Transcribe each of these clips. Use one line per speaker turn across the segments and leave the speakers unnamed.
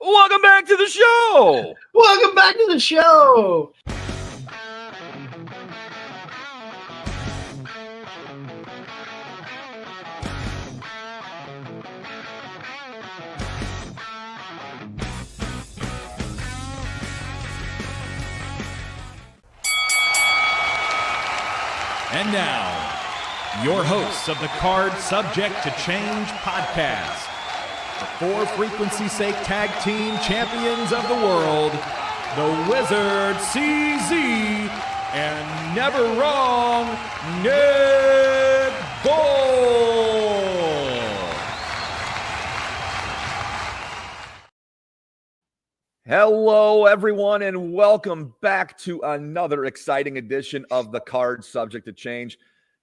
Welcome back to the show.
Welcome back to the show.
And now, your hosts of the Card Subject to Change podcast, the For Frequency's Sake Tag Team Champions of the World, the Wizard CZ, and Never Wrong Nick Bull.
Hello, everyone, and welcome back to another exciting edition of the Card Subject to Change,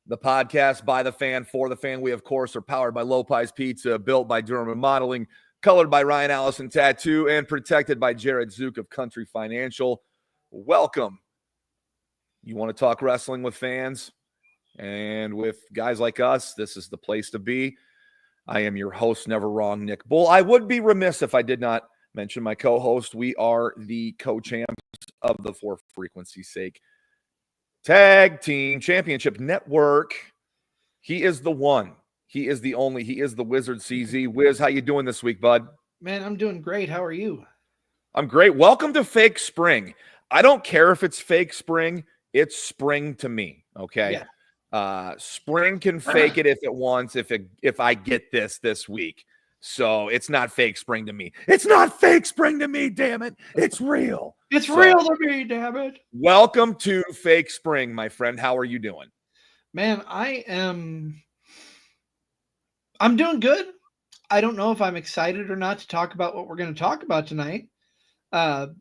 the podcast by the fan, for the fan. We, of course, are powered by Lopez Pizza, built by Durham Remodeling, colored by Ryan Allison Tattoo, and protected by Jared Zook of Country Financial. Welcome. You want to talk wrestling with fans and with guys like us, this is the place to be. I am your host, Never Wrong Nick Bull. I would be remiss if I did not mention my co-host. We are the co-champs of the For Frequency's Sake Tag Team Championship Network. He is the one. He is the only. He is the Wizard CZ. Wiz, how you doing this week, bud?
Man, I'm doing great. How are you?
I'm great. Welcome to Fake Spring. I don't care if it's fake spring. It's spring to me, okay? Yeah. Spring can fake it if it wants, if I get this week. So it's not fake spring to me. It's not fake spring to me, damn it. It's real.
It's real to me, damn it.
Welcome to Fake Spring, my friend. How are you doing?
Man, I'm doing good. I don't know if I'm excited or not to talk about what we're going to talk about tonight.
No,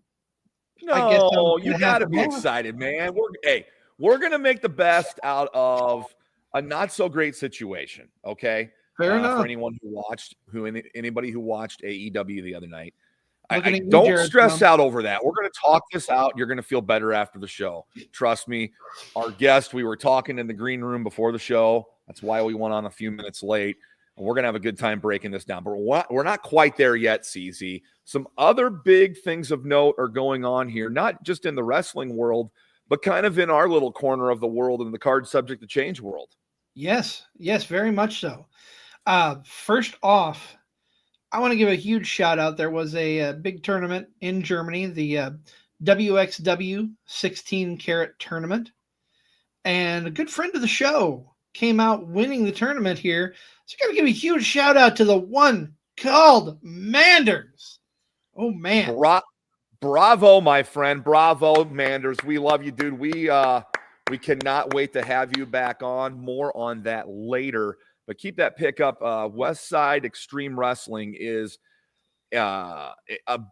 you got to be excited, man. We're going to make the best out of a not so great situation, okay?
Fair enough.
For anyone who watched, anybody who watched AEW the other night, I don't stress out over that. We're going to talk this out. You're going to feel better after the show. Trust me. Our guest, we were talking in the green room before the show. That's why we went on a few minutes late. And we're going to have a good time breaking this down. But we're not quite there yet, CZ. Some other big things of note are going on here, not just in the wrestling world, but kind of in our little corner of the world, in the Card Subject to Change world.
Yes, very much so. First off, I want to give a huge shout out. There was a big tournament in Germany, the WXW 16 Carat tournament, and a good friend of the show came out winning the tournament here. So I got to give a huge shout out to the one called Manders. Oh man.
Bravo, my friend. Bravo, Manders. We love you, dude. We cannot wait to have you back on. More on that later. But keep that pick up. West Side Extreme Wrestling is a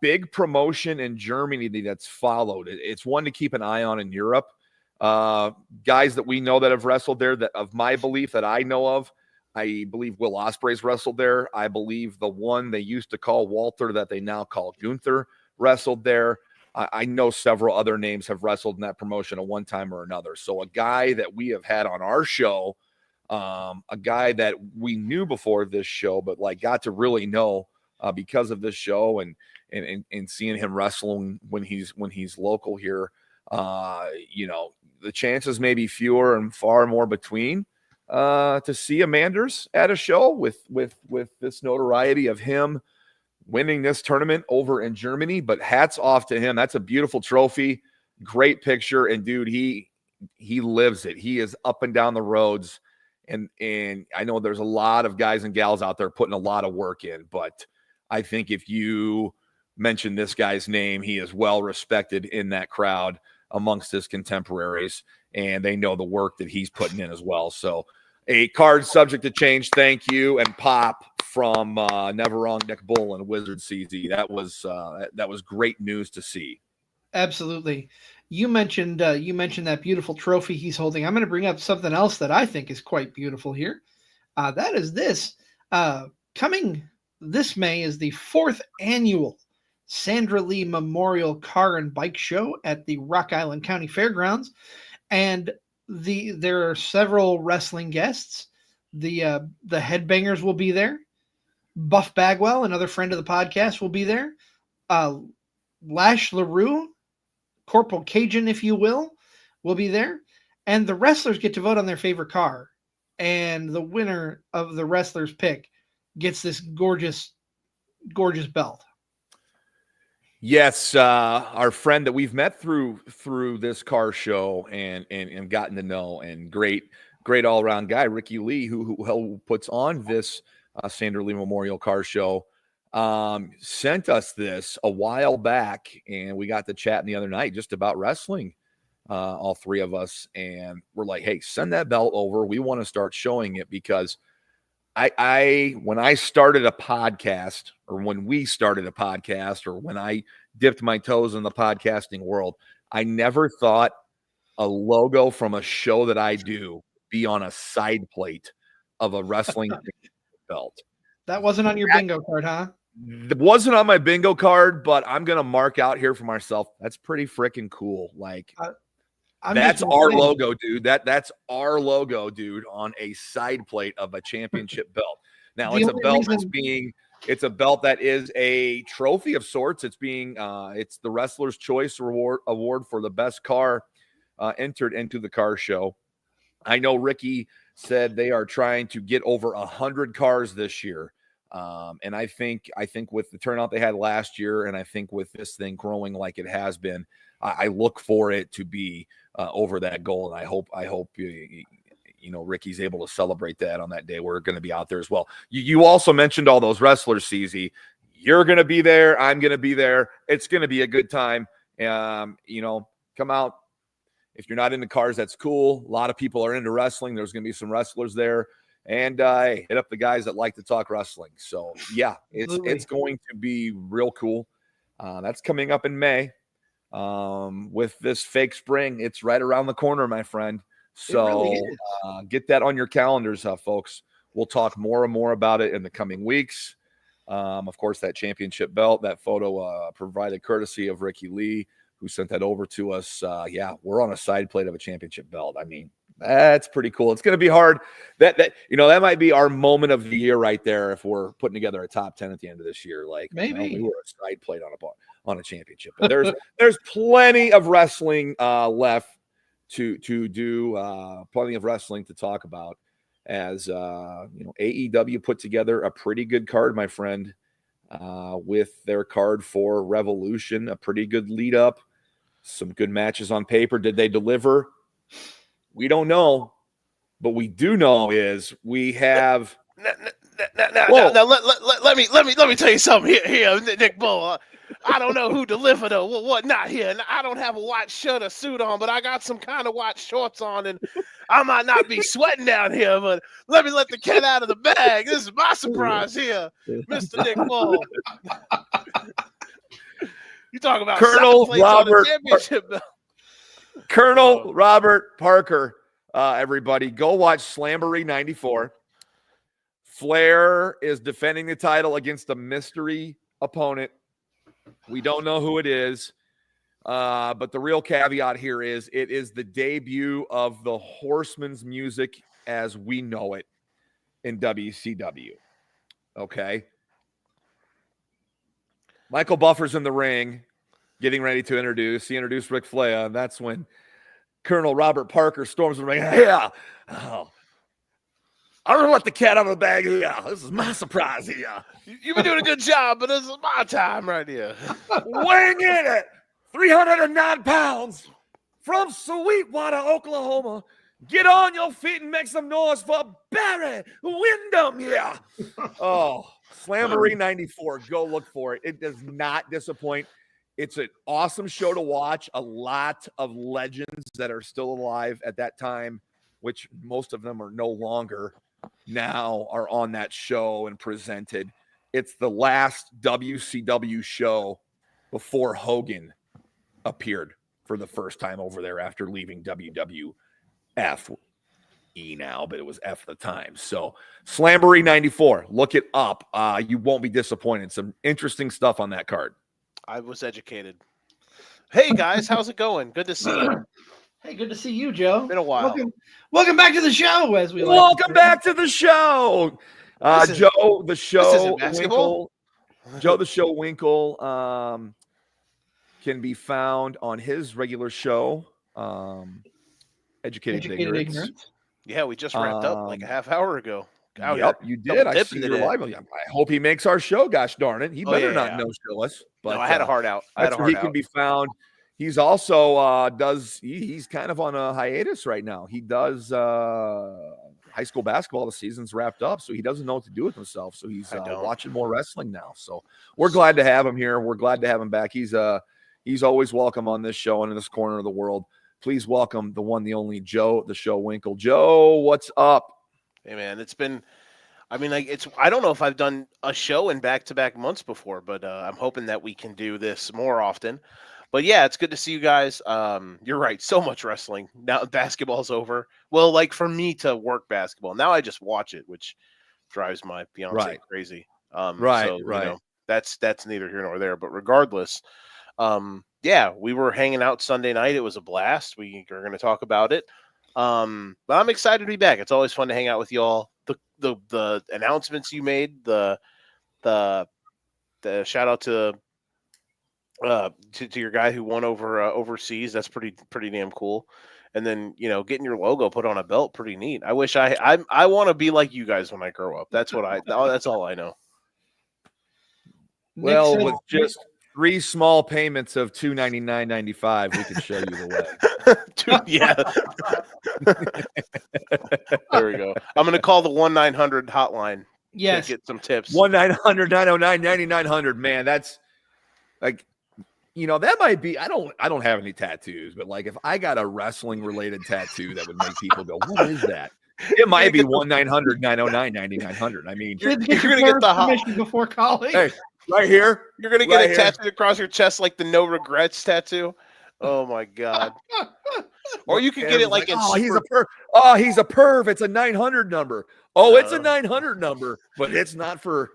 big promotion in Germany that's followed. It's one to keep an eye on in Europe. Guys that we know that have wrestled there, that of my belief that I know of, I believe Will Ospreay's wrestled there. I believe the one they used to call Walter that they now call Gunther wrestled there. I know several other names have wrestled in that promotion at one time or another. So a guy that we have had on our show, a guy that we knew before this show, but like got to really know because of this show and seeing him wrestling when he's local here. The chances may be fewer and far more between to see a Manders at a show with this notoriety of him winning this tournament over in Germany. But hats off to him. That's a beautiful trophy, great picture, and dude, he lives it. He is up and down the roads. And I know there's a lot of guys and gals out there putting a lot of work in, but I think if you mention this guy's name, he is well respected in that crowd amongst his contemporaries, and they know the work that he's putting in as well. So a Card Subject to Change, thank you, and pop from Never Wrong Nick Bull and Wizard CZ. That was great news to see.
Absolutely. You mentioned that beautiful trophy he's holding. I'm going to bring up something else that I think is quite beautiful here. That is this. Coming this May is the 4th annual Sandra Lee Memorial Car and Bike Show at the Rock Island County Fairgrounds. And there are several wrestling guests. The Headbangers will be there. Buff Bagwell, another friend of the podcast, will be there. Lash LaRue, Corporal Cajun, if you will be there. And the wrestlers get to vote on their favorite car. And the winner of the wrestler's pick gets this gorgeous, gorgeous belt.
Yes, our friend that we've met through this car show and gotten to know, and great all around guy, Ricky Lee, who puts on this Sandra Lee Memorial Car Show, sent us this a while back, and we got to chatting the other night just about wrestling, all three of us, and we're like, hey, send that belt over. We want to start showing it, because when I started a podcast, or when we started a podcast, or when I dipped my toes in the podcasting world, I never thought a logo from a show that I do be on a side plate of a wrestling belt.
That wasn't on your bingo card, huh?
It wasn't on my bingo card, but I'm going to mark out here for myself. That's pretty freaking cool. Like, that's our logo, dude. That's our logo, dude, on a side plate of a championship belt. Now, it's a belt it's a belt that is a trophy of sorts. It's it's the Wrestler's Choice Award for the best car entered into the car show. I know Ricky said they are trying to get over 100 cars this year. And I think with the turnout they had last year, and I think with this thing growing like it has been, I look for it to be over that goal. And I hope Ricky's able to celebrate that on that day. We're going to be out there as well. You also mentioned all those wrestlers, CZ. You're going to be there. I'm going to be there. It's going to be a good time. Come out. If you're not into cars, that's cool. A lot of people are into wrestling. There's going to be some wrestlers there. And hit up the guys that like to talk wrestling. So, yeah, it's going to be real cool. That's coming up in May. With this fake spring, it's right around the corner, my friend. So really get that on your calendars, folks. We'll talk more and more about it in the coming weeks. Of course, that championship belt, that photo provided courtesy of Ricky Lee, who sent that over to us. We're on a side plate of a championship belt. I mean, that's pretty cool. It's going to be hard. That might be our moment of the year right there if we're putting together a top 10 at the end of this year. Like,
maybe
we were a side plate on a championship. But there's plenty of wrestling left to do. Plenty of wrestling to talk about. As AEW put together a pretty good card, my friend, with their card for Revolution. A pretty good lead up. Some good matches on paper. Did they deliver? We don't know, but we do know is we have.
Now, let me tell you something here, Nick Bull. I don't know who delivered or what not here. I don't have a white shirt or suit on, but I got some kind of white shorts on, and I might not be sweating down here. But let the cat out of the bag. This is my surprise here, Mr. Nick Bull. You talk about
Colonel Robert
championship belt.
Colonel Robert Parker, everybody, go watch Slamboree 94. Flair is defending the title against a mystery opponent. We don't know who it is, but the real caveat here is it is the debut of the Horseman's music as we know it in WCW. Okay? Michael Buffer's in the ring, getting ready to introduce. He introduced Ric Flair, and that's when Colonel Robert Parker storms the ring. Yeah. Oh. I'm going to let the cat out of the bag here. This is my surprise here.
You've been doing a good job, but this is my time right here.
Weighing in at 309 pounds from Sweetwater, Oklahoma. Get on your feet and make some noise for Barry Windham here. Oh, Slamboree 94. Go look for it. It does not disappoint. It's an awesome show to watch. A lot of legends that are still alive at that time, which most of them are no longer, now are on that show and presented. It's the last WCW show before Hogan appeared for the first time over there after leaving WWF now, but it was F at the time. So Slamboree 94, look it up. You won't be disappointed. Some interesting stuff on that card.
I was educated. Hey guys, how's it going? Good to see you.
Hey, good to see you, Joe.
Been a while.
Welcome back to the show, as we
welcome back to the show. Joe, the show,
WInkel.
Joe the Show Winkle can be found on his regular show, Educated Ignorance.
Yeah, we just wrapped up like a half hour ago.
Yep, you did. I see you're live. I hope he makes our show. Gosh darn it, he better not no-show us. But
no, I had a heart out.
That's where he can be found. He's also he's kind of on a hiatus right now. He does high school basketball. The season's wrapped up, so he doesn't know what to do with himself. So he's watching more wrestling now. So we're glad to have him here. We're glad to have him back. He's always welcome on this show and in this corner of the world. Please welcome the one, the only Joe the Show Winkle. Joe, what's up?
Hey man, it's been. I mean, like I don't know if I've done a show in back-to-back months before, but I'm hoping that we can do this more often. But yeah, it's good to see you guys. You're right. So much wrestling. Now basketball's over. Well, like for me to work basketball. Now I just watch it, which drives my fiance crazy.
Right.
You know, that's neither here nor there. But regardless, yeah, we were hanging out Sunday night. It was a blast. We are going to talk about it. But I'm excited to be back. It's always fun to hang out with y'all. The announcements you made, the shout out to your guy who won over overseas. That's pretty damn cool. And then, you know, getting your logo put on a belt, pretty neat. I wish I want to be like you guys when I grow up. That's that's all I know.
Well, with just 3 small payments of $299.95, we can show you the way.
Yeah. There we go. I'm going to call the 1-900 hotline.
Yes.
To get some tips.
1-900-909-9900. Man, that's like, you know, that might be. I don't have any tattoos, but like if I got a wrestling related tattoo that would make people go, what is that? It might be 1-900-909-9900. I mean,
you're going to get the
permission before calling.
Hey, right here.
You're going to get it tattooed across your chest like the no regrets tattoo. Oh my God. Or you can get it like in
he's a perv. It's a 900 number. Oh, it's a 900 number, but it's not for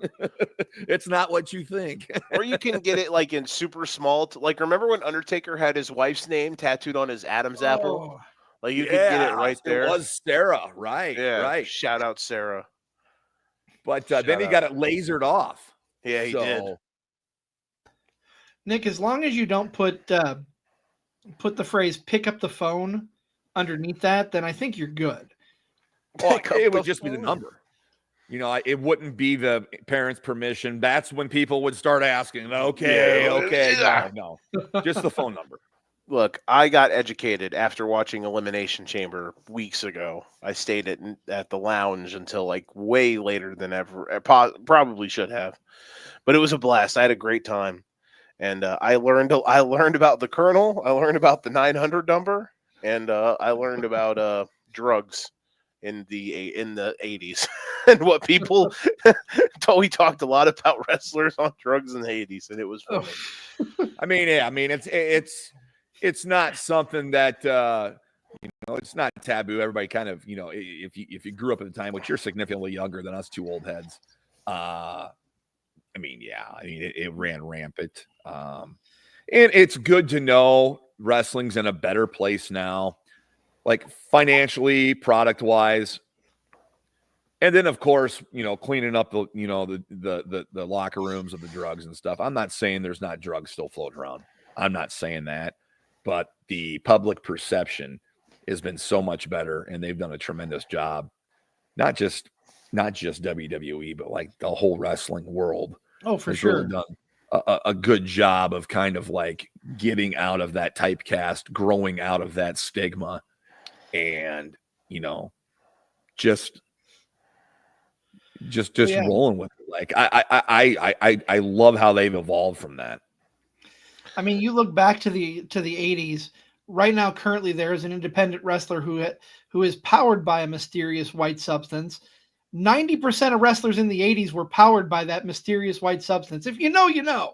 it's not what you think.
Or you can get it like in super small. Like remember when Undertaker had his wife's name tattooed on his Adam's apple? Like you could get it right there.
It was Sarah, right?
Yeah,
right.
Shout out Sarah.
But then he got it lasered off.
Yeah, he did.
Nick, as long as you don't put the phrase "pick up the phone" underneath that, then I think you're good.
Well, it would just be the number. You know, it wouldn't be the parents' permission. That's when people would start asking, okay, no, just the phone number.
Look, I got educated after watching Elimination Chamber weeks ago. I stayed at the lounge until like way later than ever. Probably should have, but it was a blast. I had a great time, and I learned about the Colonel. I learned about the 900 number, and I learned about drugs in the 80s and what people we talked a lot about wrestlers on drugs in the 80s, and it was funny.
I mean, it's not something that you know, it's not taboo. Everybody kind of, you know, if you grew up at the time, which you're significantly younger than us two old heads, it ran rampant. And it's good to know wrestling's in a better place now, like financially, product wise. And then of course, you know, cleaning up the locker rooms of the drugs and stuff. I'm not saying there's not drugs still floating around. I'm not saying that, but the public perception has been so much better, and they've done a tremendous job. Not just WWE, but like the whole wrestling world.
Oh, for sure.
Really done a good job of kind of like getting out of that typecast, growing out of that stigma, and, you know, just rolling with it. Like I love how they've evolved from that.
I mean, you look back to the 80s. Right now, currently, there is an independent wrestler who is powered by a mysterious white substance. 90% of wrestlers in the 80s were powered by that mysterious white substance. If you know, you know.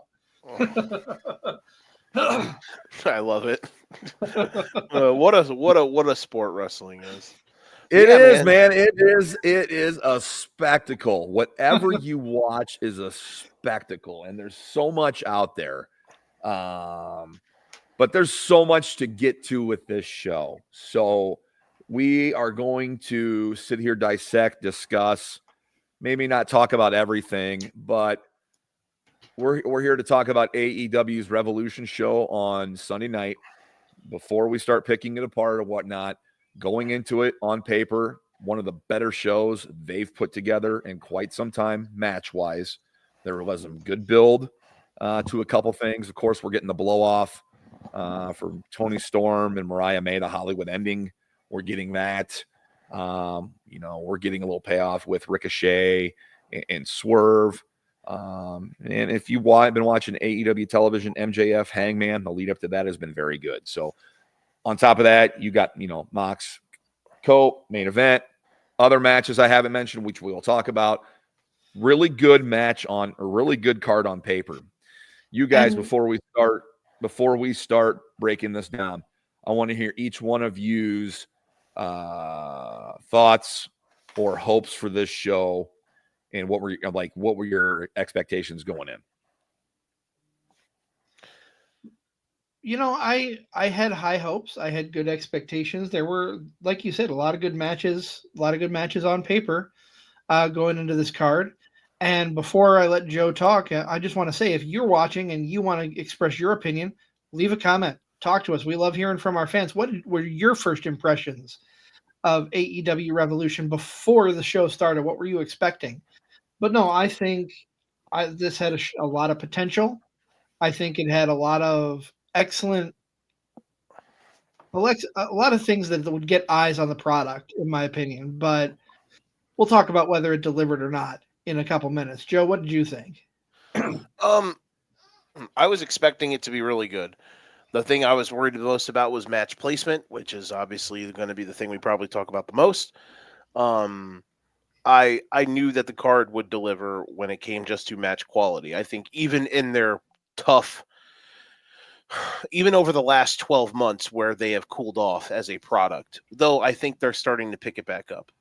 I love it. What a sport wrestling is.
It is, man. It is a spectacle. Whatever you watch is a spectacle, and there's so much out there. But there's so much to get to with this show. So we are going to sit here, dissect, discuss, maybe not talk about everything, but we're here to talk about AEW's Revolution show on Sunday night. Before we start picking it apart or whatnot, going into it on paper, one of the better shows they've put together in quite some time, match-wise. There was some good build to a couple things. Of course, we're getting the blow-off from Tony Storm and Mariah May, the Hollywood ending. We're getting that. We're getting a little payoff with Ricochet and Swerve. And if you've been watching AEW television, MJF, Hangman, the lead up to that has been very good. So on top of that, you got, Mox, Cope, main event, other matches I haven't mentioned, which we'll talk about. Really good match on a really good card on paper. You guys, before we start breaking this down, I want to hear each one of you's thoughts or hopes for this show. And what were your expectations going in?
I had high hopes. I had good expectations. There were, like you said, a lot of good matches on paper going into this card. And before I let Joe talk, I just want to say, if you're watching and you want to express your opinion, leave a comment. Talk to us. We love hearing from our fans. What were your first impressions of AEW Revolution before the show started? What were you expecting? But no, I think this had a lot of potential. I think it had a lot of excellent, a lot of things that would get eyes on the product, in my opinion. But we'll talk about whether it delivered or not in a couple minutes. Joe, what did you think?
I was expecting it to be really good. The thing I was worried the most about was match placement, which is obviously going to be the thing we probably talk about the most. I knew that the card would deliver when it came just to match quality. I think even in their even over the last 12 months where they have cooled off as a product, though I think they're starting to pick it back up.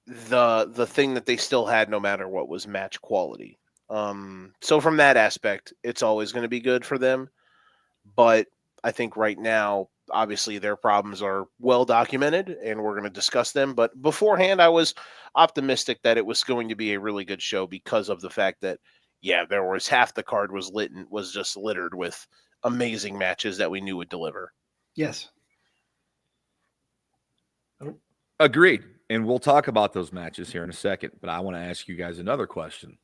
The thing that they still had no matter what was match quality. So from that aspect, it's always going to be good for them. But I think right now, obviously, their problems are well documented, and we're going to discuss them. But beforehand, I was optimistic that it was going to be a really good show because of the fact that, there was half the card was just littered with amazing matches that we knew would deliver.
Yes.
Agreed. And we'll talk about those matches here in a second. But I want to ask you guys another question.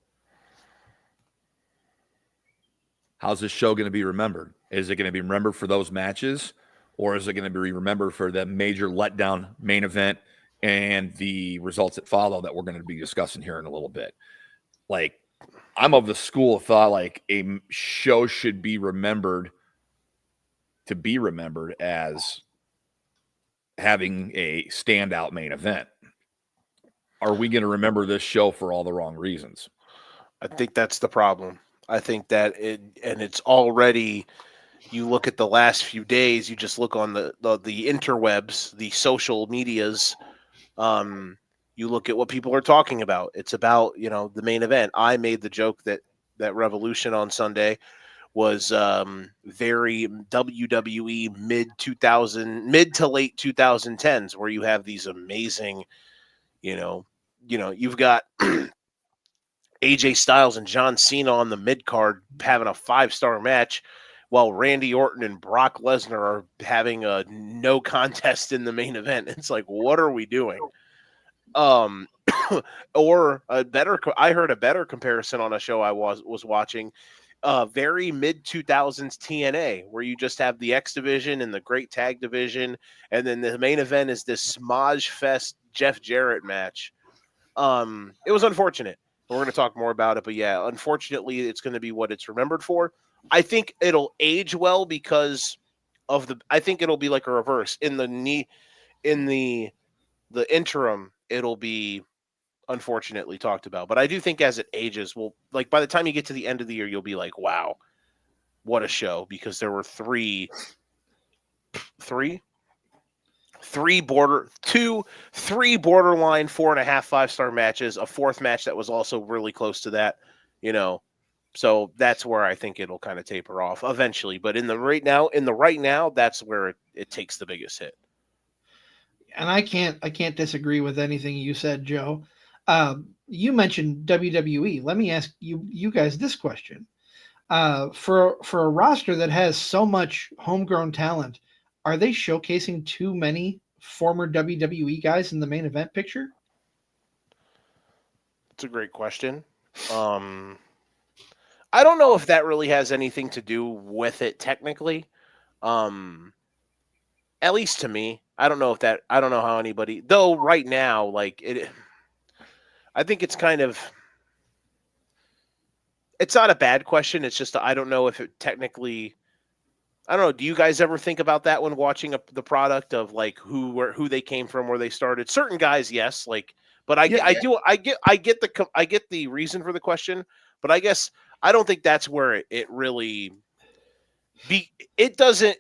How's this show going to be remembered? Is it going to be remembered for those matches, or is it going to be remembered for the major letdown main event and the results that follow that we're going to be discussing here in a little bit? I'm of the school of thought, a show should be remembered as having a standout main event. Are we going to remember this show for all the wrong reasons?
I think that's the problem. I think that it's already, you look at the last few days, you just look on the interwebs, the social medias, you look at what people are talking about. It's about, the main event. I made the joke that Revolution on Sunday was very WWE mid to late 2010s, where you have these amazing, you've got AJ Styles and John Cena on the mid card having a 5-star match, while Randy Orton and Brock Lesnar are having a no contest in the main event. It's like, what are we doing? Or I heard a better comparison on a show I was watching, very mid 2000s TNA, where you just have the X division and the Great Tag division, and then the main event is this Smodge Fest Jeff Jarrett match. It was unfortunate. We're going to talk more about it, but unfortunately, it's going to be what it's remembered for. I think it'll age well because of I think it'll be like a reverse in the interim. It'll be unfortunately talked about, but I do think as it ages, by the time you get to the end of the year, you'll be like, wow, what a show, because there were three borderline 4.5 5-star matches, a fourth match that was also really close to that, so that's where I think it'll kind of taper off eventually. But in the right now, that's where it takes the biggest hit.
And I can't disagree with anything you said, Joe. You mentioned WWE. Let me ask you guys this question. For a roster that has so much homegrown talent, are they showcasing too many former WWE guys in the main event picture?
It's a great question. I don't know if that really has anything to do with it technically. At least to me. I don't know how anybody, though right now, like it, I think it's kind of, it's not a bad question. It's just, I don't know if it technically, I don't know. Do you guys ever think about that when watching the product of like who they came from, where they started? Certain guys, yes, like, but I get the reason for the question, but I guess I don't think that's where it really it doesn't.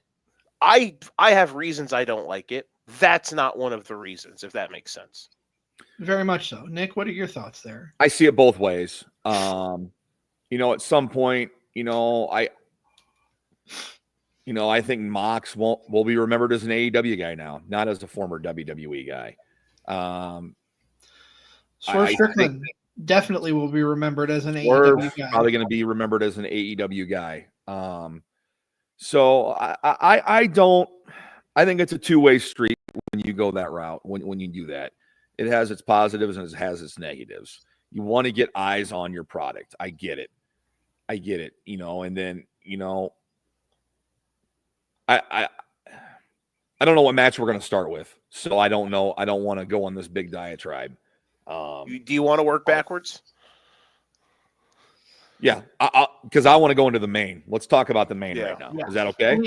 I have reasons I don't like it. That's not one of the reasons, if that makes sense.
Very much so. Nick, what are your thoughts there?
I see it both ways. At some point, I think Mox will be remembered as an AEW guy now, not as a former WWE guy.
Swerve Strickland definitely will be remembered as an AEW guy.
Probably going to be remembered as an AEW guy. So I think it's a two-way street when you go that route, when you do that. It has its positives and it has its negatives. You want to get eyes on your product. I get it. And then, I don't know what match we're going to start with. So I don't know. I don't want to go on this big diatribe.
Do you want to work backwards?
Yeah, because I want to go into the main. Let's talk about the main right now. Yeah. Is that okay?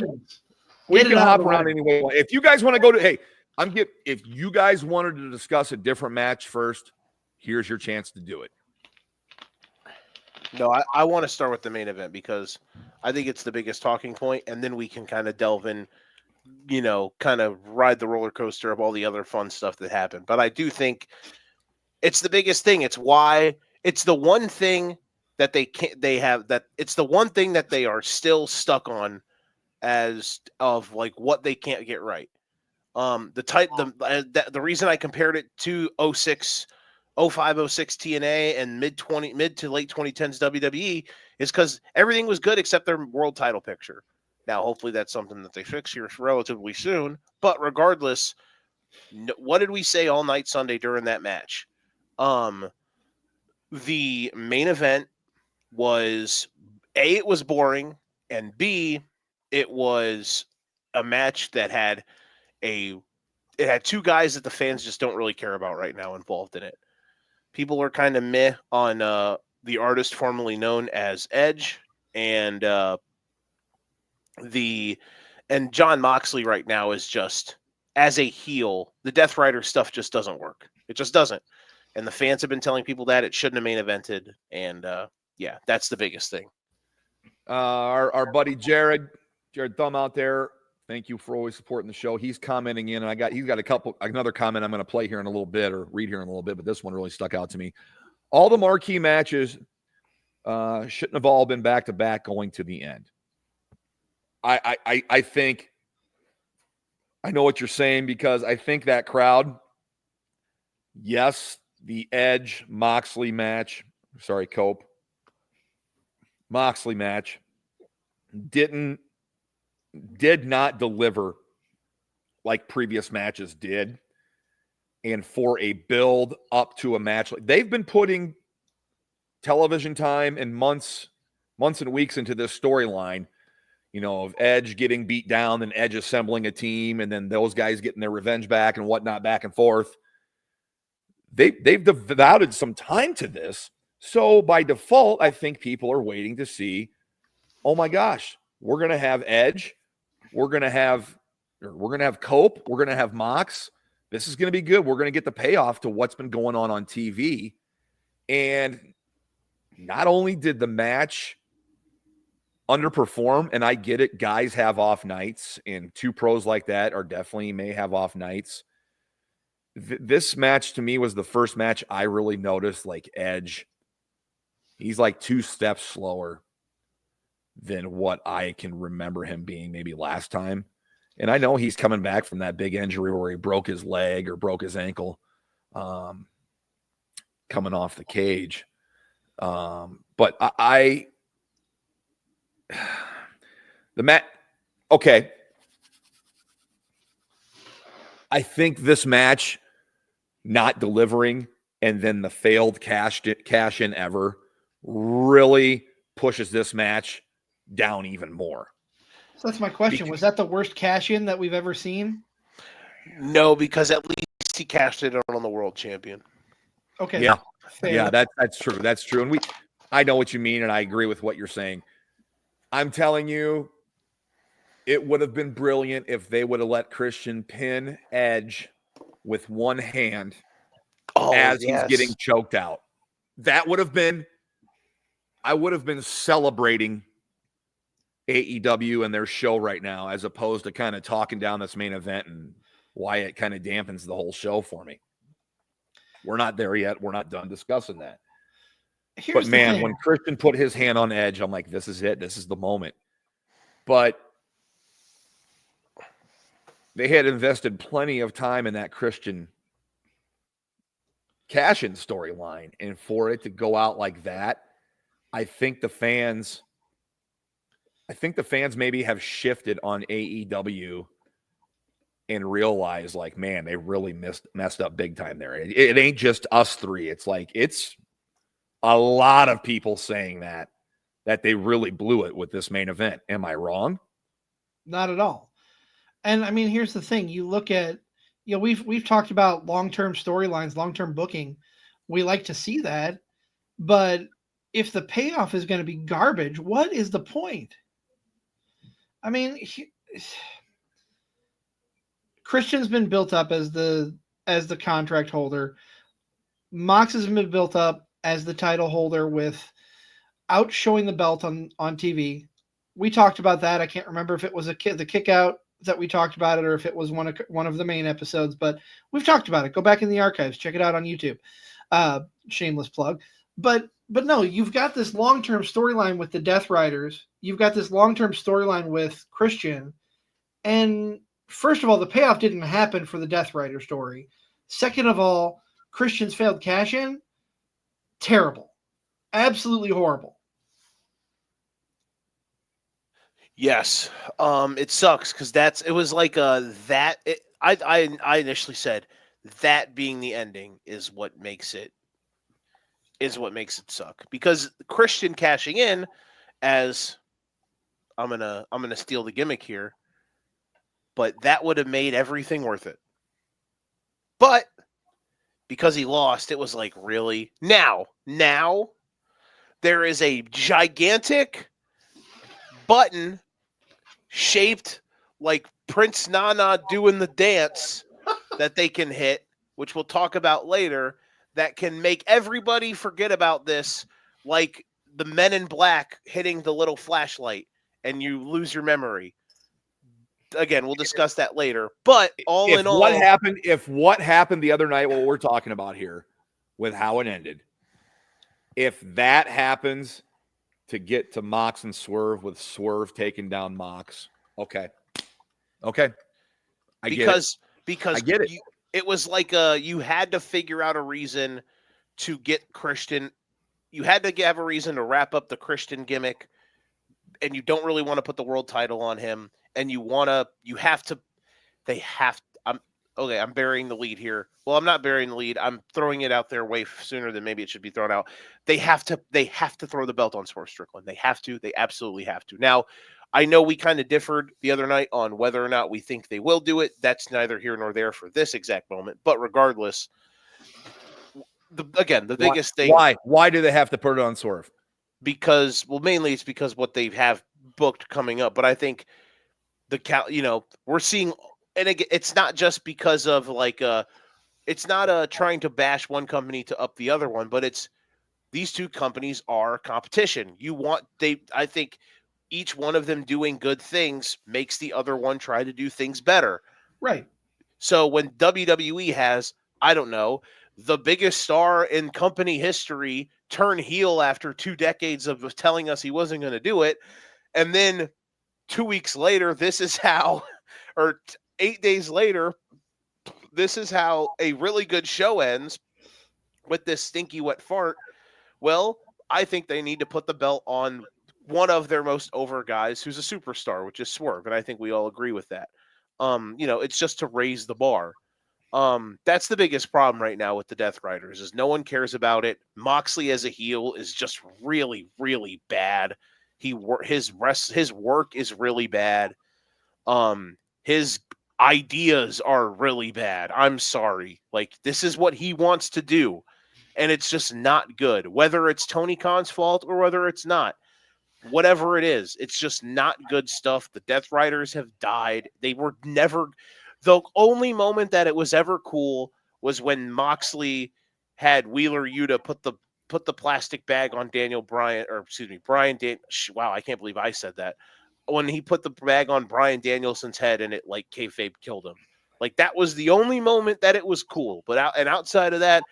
We can hop around anyway. If you guys want to go to, if you guys wanted to discuss a different match first, here's your chance to do it.
No, I want to start with the main event because I think it's the biggest talking point, and then we can kind of delve in, kind of ride the roller coaster of all the other fun stuff that happened. But I do think it's the biggest thing. It's why it's the one thing that it's the one thing that they are still stuck on as of like what they can't get right. The reason I compared it to 05, 06 TNA and mid to late 2010s WWE is because everything was good except their world title picture. Now, hopefully that's something that they fix here relatively soon. But regardless, what did we say all night Sunday during that match? The main event was A, it was boring, and B, it was a match that had two guys that the fans just don't really care about right now involved in it. People are kind of meh on the artist formerly known as Edge and John Moxley right now is just, as a heel, the Death Rider stuff just doesn't work. It just doesn't. And the fans have been telling people that it shouldn't have main evented. And yeah, that's the biggest thing.
Our buddy Jared Thumb out there, thank you for always supporting the show. He's commenting in, and he's got another comment I'm going to play here in a little bit or read here in a little bit, but this one really stuck out to me. All the marquee matches shouldn't have all been back to back going to the end. I think I know what you're saying because I think that crowd, yes, the Edge Moxley match, Cope Moxley match did not deliver like previous matches did. And for a build up to a match, they've been putting television time and months and weeks into this storyline, of Edge getting beat down, then Edge assembling a team, and then those guys getting their revenge back and whatnot, back and forth. They've devoted some time to this. So by default, I think people are waiting to see, oh my gosh, we're going to have Edge. We're going to have Cope. We're going to have Mox. This is going to be good. We're going to get the payoff to what's been going on TV. And not only did the match underperform, and I get it, guys have off nights, and two pros like that are definitely may have off nights. This match to me was the first match I really noticed, like Edge, he's like 2 steps slower than what I can remember him being maybe last time. And I know he's coming back from that big injury where he broke his leg or broke his ankle. coming off the cage. But the match, okay. I think this match not delivering and then the failed cash in ever really pushes this match down even more.
So that's my question. Was that the worst cash in that we've ever seen?
No, because at least he cashed it on the world champion.
Okay.
Yeah.
Fair.
Yeah, that's true. That's true. And I know what you mean, and I agree with what you're saying. I'm telling you, it would have been brilliant if they would have let Christian pin Edge with one hand as he's getting choked out. That would have been, I would have been celebrating AEW and their show right now, as opposed to kind of talking down this main event and why it kind of dampens the whole show for me. We're not there yet. We're not done discussing that. But man, when Christian put his hand on Edge, I'm like, this is it. This is the moment. But they had invested plenty of time in that Christian cash-in storyline. And for it to go out like that, I think the fans maybe have shifted on AEW and realize, like, man, they really messed up big time there. It ain't just us three. It's like, it's a lot of people saying that they really blew it with this main event. Am I wrong?
Not at all. And I mean, here's the thing. You look at, we've talked about long-term storylines, long-term booking. We like to see that. But if the payoff is going to be garbage, what is the point? I mean, Christian's been built up as the contract holder. Mox has been built up as the title holder without showing the belt on TV. We talked about that. I can't remember if it was the kick out that we talked about it or if it was one of the main episodes, but we've talked about it. Go back in the archives, check it out on YouTube. Shameless plug. But no, you've got this long-term storyline with the Death Riders. You've got this long-term storyline with Christian. And first of all, the payoff didn't happen for the Death Rider story. Second of all, Christian's failed cash-in. Terrible. Absolutely horrible.
Yes. It sucks because I initially said that being the ending is what makes it suck, because Christian cashing in, as I'm gonna steal the gimmick here, but that would have made everything worth it. But because he lost, it was like, really? Now there is a gigantic button shaped like Prince Nana doing the dance that they can hit, which we'll talk about later, that can make everybody forget about this, like the Men in Black hitting the little flashlight and you lose your memory. Again, we'll discuss that later. But
if what happened the other night, what we're talking about here with how it ended, if that happens to get to Mox and Swerve with Swerve taking down Mox, okay. I get it.
It was like you had to figure out a reason to get Christian. You had to have a reason to wrap up the Christian gimmick, and you don't really want to put the world title on him, and I'm burying the lead here. Well, I'm not burying the lead. I'm throwing it out there way sooner than maybe it should be thrown out. They have to throw the belt on Swerve Strickland. They have to. They absolutely have to. Now, I know we kind of differed the other night on whether or not we think they will do it. That's neither here nor there for this exact moment. But regardless, the biggest thing.
Why do they have to put it on Swerve?
Because, well, mainly it's because what they have booked coming up. But I think we're seeing, and again, it's not just because of it's not trying to bash one company to up the other one, but it's these two companies are competition. I think each one of them doing good things makes the other one try to do things better.
Right.
So when WWE has, I don't know, the biggest star in company history turn heel after 2 decades of telling us he wasn't going to do it, and then 2 weeks later, this is how, or 8 days later, this is how a really good show ends. with this stinky wet fart. Well, I think they need to put the belt on one of their most over guys who's a superstar, which is Swerve, and I think we all agree with that. It's just to raise the bar. That's the biggest problem right now with the Death Riders is no one cares about it. Moxley as a heel is just really, really bad. His work is really bad. His ideas are really bad. I'm sorry. Like, this is what he wants to do, and it's just not good. Whether it's Tony Khan's fault or whether it's not, whatever it is, it's just not good stuff. The Death Riders have died. They were never. The only moment that it was ever cool was when Moxley had Wheeler Yuta put the plastic bag on Brian wow, I can't believe I said that. When he put the bag on Brian Danielson's head and it like kayfabe killed him. Like, that was the only moment that it was cool. But outside of that,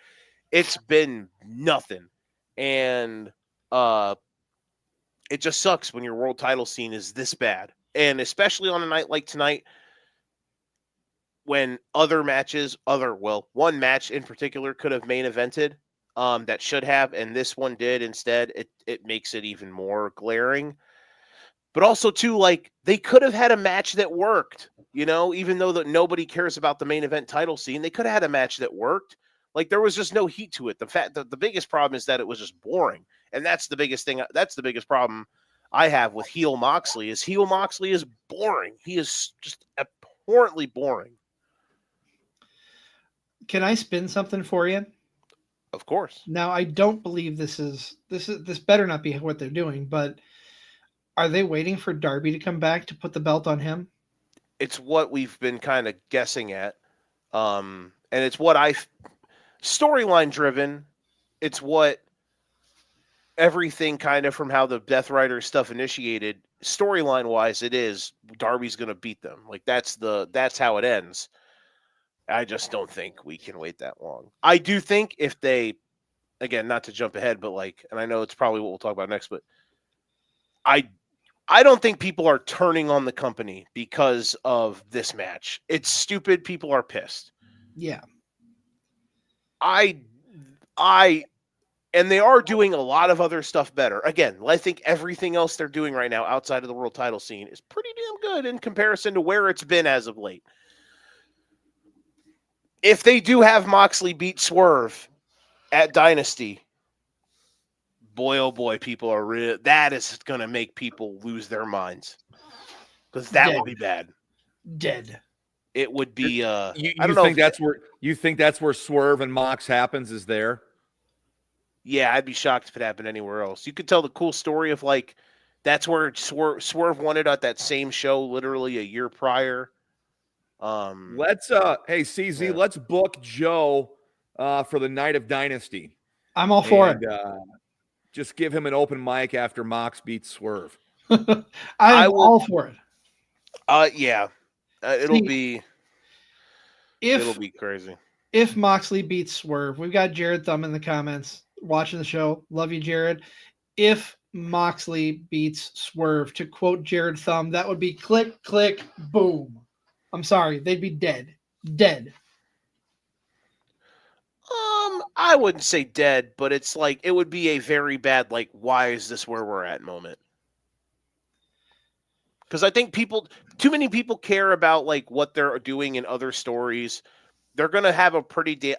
it's been nothing. And it just sucks when your world title scene is this bad. And especially on a night like tonight, when other matches, one match in particular could have main evented, that should have, and this one did instead, it makes it even more glaring. But also, too, like, they could have had a match that worked, even though that nobody cares about the main event title scene, they could have had a match that worked. Like, there was just no heat to it. The biggest problem is that it was just boring. And that's the biggest thing. That's the biggest problem I have with heel Moxley is boring. He is just abhorrently boring.
Can I spin something for you?
Of course.
Now, I don't believe this better not be what they're doing, but are they waiting for Darby to come back to put the belt on him?
It's what we've been kind of guessing at. And it's what storyline driven. It's what everything kind of from how the Death Rider stuff initiated, storyline wise, it is Darby's going to beat them. Like, that's how it ends. I just don't think we can wait that long. I do think if they, again, not to jump ahead, but and I know it's probably what we'll talk about next, but I don't think people are turning on the company because of this match. It's stupid. People are pissed.
Yeah.
And they are doing a lot of other stuff better. Again, I think everything else they're doing right now outside of the world title scene is pretty damn good in comparison to where it's been as of late. If they do have Moxley beat Swerve at Dynasty, boy, oh boy, people are that is going to make people lose their minds. Because that would be bad.
Dead.
It would be, I
don't know. You think that's where Swerve and Mox happens is there?
Yeah, I'd be shocked if it happened anywhere else. You could tell the cool story of that's where Swerve won it at that same show literally a year prior.
Let's hey CZ,
yeah.
Let's book Joe for the night of Dynasty.
I'm all for it.
Just give him an open mic after Mox beats Swerve.
I'm all for it.
Yeah. It'll be crazy.
If Moxley beats Swerve, we've got Jared Thumb in the comments watching the show. Love you, Jared. If Moxley beats Swerve, to quote Jared Thumb, that would be click, click, boom. I'm sorry, they'd be dead. Dead.
I wouldn't say dead, but it's it would be a very bad, why is this where we're at moment? Because I think too many people care about what they're doing in other stories. They're gonna have a pretty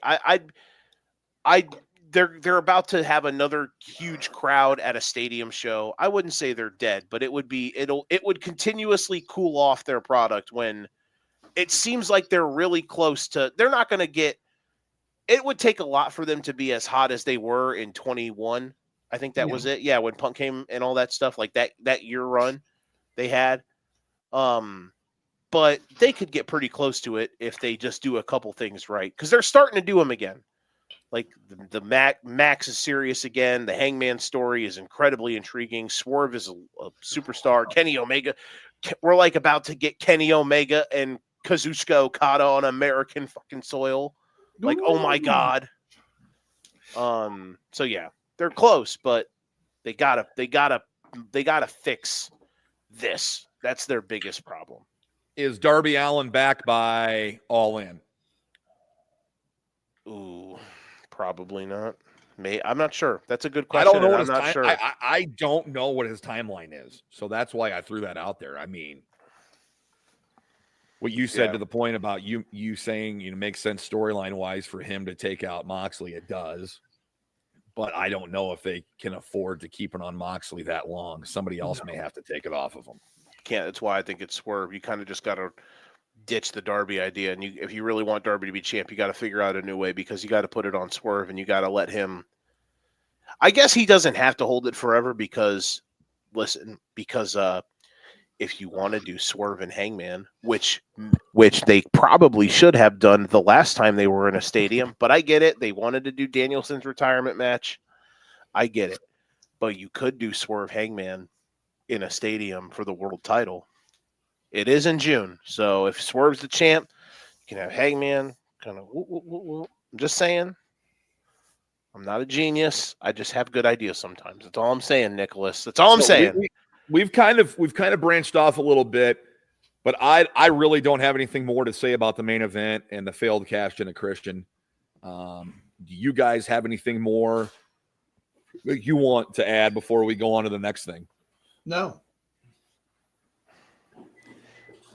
they're about to have another huge crowd at a stadium show. I wouldn't say they're dead, but it would continuously cool off their product when it seems like they're really close to. They're not gonna get. It would take a lot for them to be as hot as they were in 21. I think that was it. Yeah, when Punk came and all that stuff, that year run they had. But they could get pretty close to it if they just do a couple things right. Because they're starting to do them again. The Max is serious again. The Hangman story is incredibly intriguing. Swerve is a superstar. Kenny Omega. We're about to get Kenny Omega and Kazuchika Okada on American fucking soil. Oh my God. So yeah, they're close, but they gotta fix this. That's their biggest problem.
Is Darby Allin back by All In?
Ooh, Probably not. I'm not sure. That's a good
I
question.
don't know what
I'm
his
not
time.
sure.
I don't know what his timeline is, so that's why I threw that out there. I mean, what you said to the point about you saying makes sense storyline wise for him to take out Moxley. It does, but I don't know if they can afford to keep it on Moxley that long. Somebody else may have to take it off of him.
Can't. That's why I think it's Swerve. You kind of just got to ditch the Darby idea, and if you really want Darby to be champ, you got to figure out a new way, because you got to put it on Swerve, and you got to let him. I guess he doesn't have to hold it forever because if you want to do Swerve and Hangman, which they probably should have done the last time they were in a stadium, but I get it. They wanted to do Danielson's retirement match. I get it. But you could do Swerve Hangman in a stadium for the world title. It is in June, so if Swerve's the champ, you can have Hangman kind of. I'm just saying. I'm not a genius. I just have good ideas sometimes. That's all I'm saying, Nicholas. That's all I'm saying.
We've kind of branched off a little bit, but I really don't have anything more to say about the main event and the failed cash in a Christian. Do you guys have anything more that you want to add before we go on to the next thing?
No.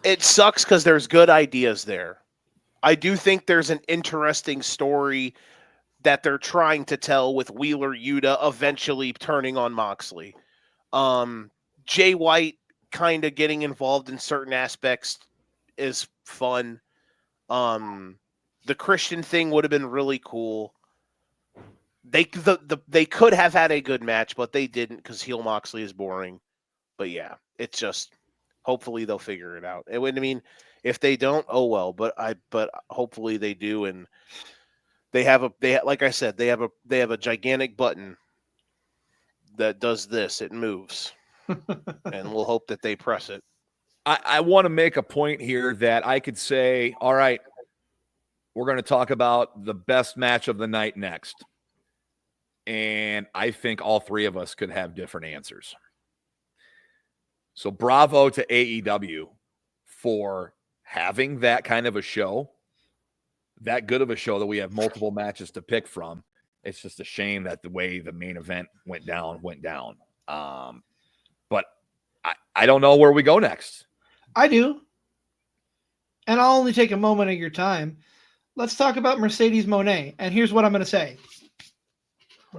It sucks because there's good ideas there. I do think there's an interesting story that they're trying to tell with Wheeler Yuta eventually turning on Moxley. Jay White kind of getting involved in certain aspects is fun. The Christian thing would have been really cool. They could have had a good match, but they didn't because heel Moxley is boring. But yeah, it's just hopefully they'll figure it out. I mean, if they don't, oh well. But hopefully they do, and like I said, they have a gigantic button that does this. It moves, and we'll hope that they press it.
I want to make a point here that I could say, all right, we're going to talk about the best match of the night next. And I think all three of us could have different answers. So bravo to AEW for having that kind of a show, that good of a show that we have multiple matches to pick from. It's just a shame that the way the main event went down. But I don't know where we go next.
I do. And I'll only take a moment of your time. Let's talk about Mercedes Moné. And here's what I'm going to say.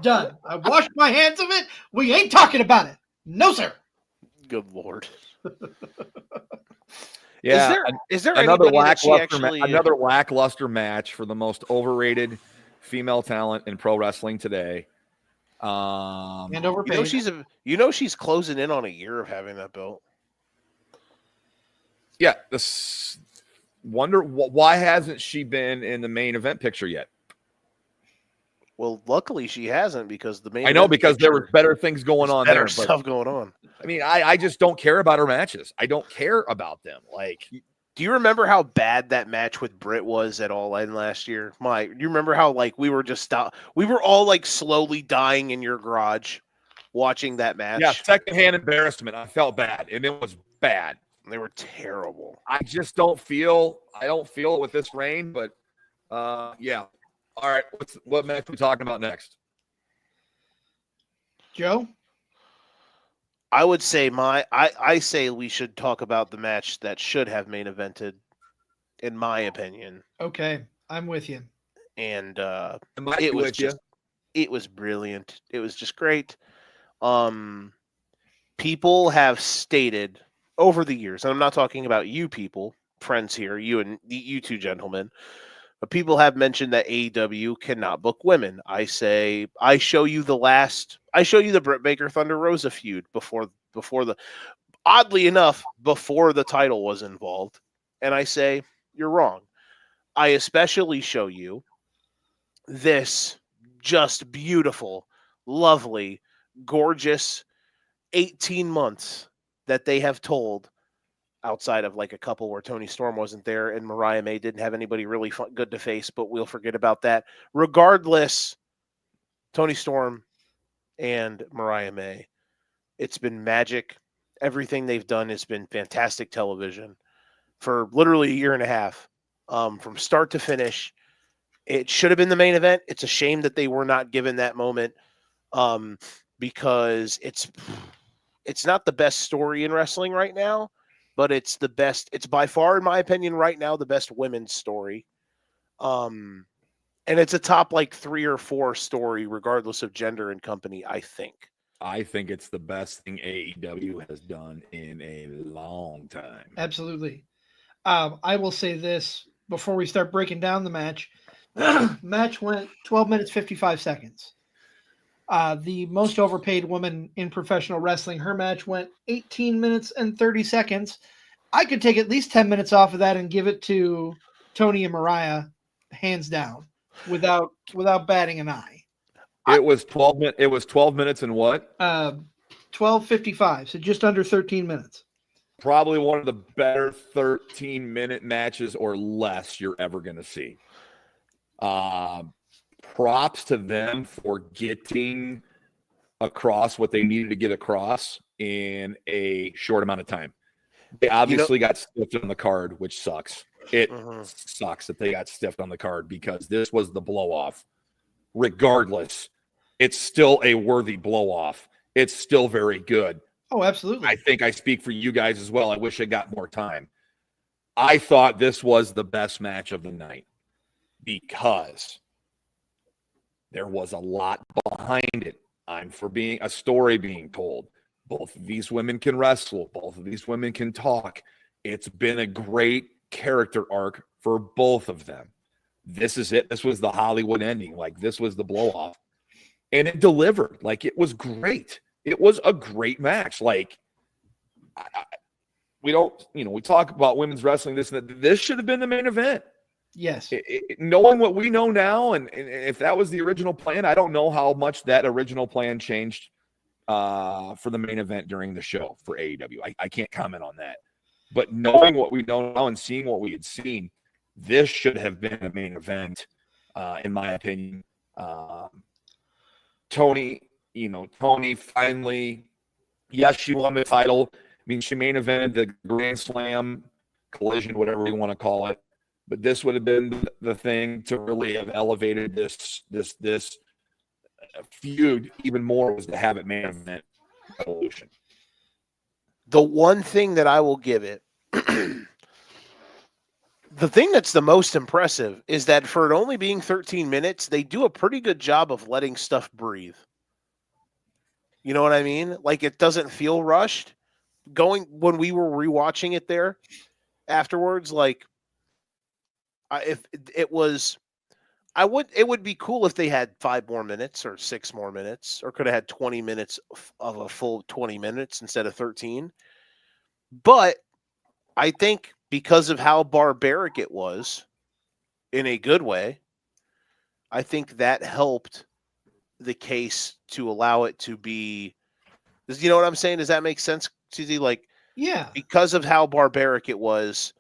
Done. I washed my hands of it. We ain't talking about it. No, sir.
Good Lord.
Yeah.
Is there
another
another
lackluster match for the most overrated female talent in pro wrestling today?
And overpaid.
She's closing in on a year of having that belt.
Yeah. Wonder why hasn't she been in the main event picture yet?
Well, luckily she hasn't, because the main.
I know, because there were better things going on there.
Stuff going on.
I mean, I just don't care about her matches. I don't care about them. Like,
do you remember how bad that match with Britt was at All In last year? Do you remember how we were all slowly dying in your garage watching that match?
Yeah, secondhand embarrassment. I felt bad, and it was bad.
They were terrible.
I just don't feel it with this reign, but yeah. All right, what match are we talking about next?
Joe?
I would say I say we should talk about the match that should have main evented, in my opinion.
Okay, I'm with you.
And it was brilliant. It was just great. People have stated over the years, and I'm not talking about you people, friends here, you two gentlemen, but people have mentioned that AEW cannot book women. I say, I show you the Britt Baker Thunder Rosa feud before the, oddly enough, before the title was involved. And I say, you're wrong. I especially show you this just beautiful, lovely, gorgeous 18 months that they have told, outside of a couple where Toni Storm wasn't there and Mariah May didn't have anybody really good to face, but we'll forget about that. Regardless, Toni Storm and Mariah May, it's been magic. Everything they've done has been fantastic television for literally a year and a half, from start to finish. It should have been the main event. It's a shame that they were not given that moment, because it's not the best story in wrestling right now, but it's the best. It's by far, in my opinion, right now, the best women's story. And it's a top like 3 or 4 story, regardless of gender and company, I think.
I think it's the best thing AEW has done in a long time.
Absolutely. I will say this before we start breaking down the match. Match went 12 minutes, 55 seconds. The most overpaid woman in professional wrestling, her match went 18 minutes and 30 seconds. I could take at least 10 minutes off of that and give it to Tony and Mariah, hands down, without batting an eye.
It was 12 minutes. It was 12 minutes and what?
12:55, so just under 13 minutes.
Probably one of the better 13-minute matches or less you're ever going to see. Props to them for getting across what they needed to get across in a short amount of time. They obviously got stiffed on the card, which sucks. It sucks that they got stiffed on the card because this was the blow-off. Regardless, it's still a worthy blow-off. It's still very good.
Oh, absolutely.
I think I speak for you guys as well. I wish I got more time. I thought this was the best match of the night because there was a lot behind it. I'm for being a story being told. Both of these women can wrestle. Both of these women can talk. It's been a great character arc for both of them. This is it. This was the Hollywood ending. Like, this was the blow-off. And it delivered. Like, it was great. It was a great match. Like, we don't, we talk about women's wrestling, this and that. This should have been the main event.
Yes.
Knowing what we know now, and if that was the original plan, I don't know how much that original plan changed for the main event during the show for AEW. I can't comment on that. But knowing what we know now and seeing what we had seen, this should have been a main event, in my opinion. Tony finally, yes, she won the title. I mean, she main evented the Grand Slam collision, whatever you want to call it. But this would have been the thing to really have elevated this feud even more, was to have it main event Revolution.
The one thing that I will give it, the thing that's the most impressive is that for it only being 13 minutes, they do a pretty good job of letting stuff breathe. You know what I mean? Like, it doesn't feel rushed. When we were rewatching it there afterwards, like, if it was, it would be cool if they had 5 more minutes or 6 more minutes, or could have had 20 minutes of a full 20 minutes instead of 13. But I think because of how barbaric it was, in a good way, I think that helped the case to allow it to be. You know what I'm saying? Does that make sense, CZ? Like,
yeah,
because of how barbaric it was,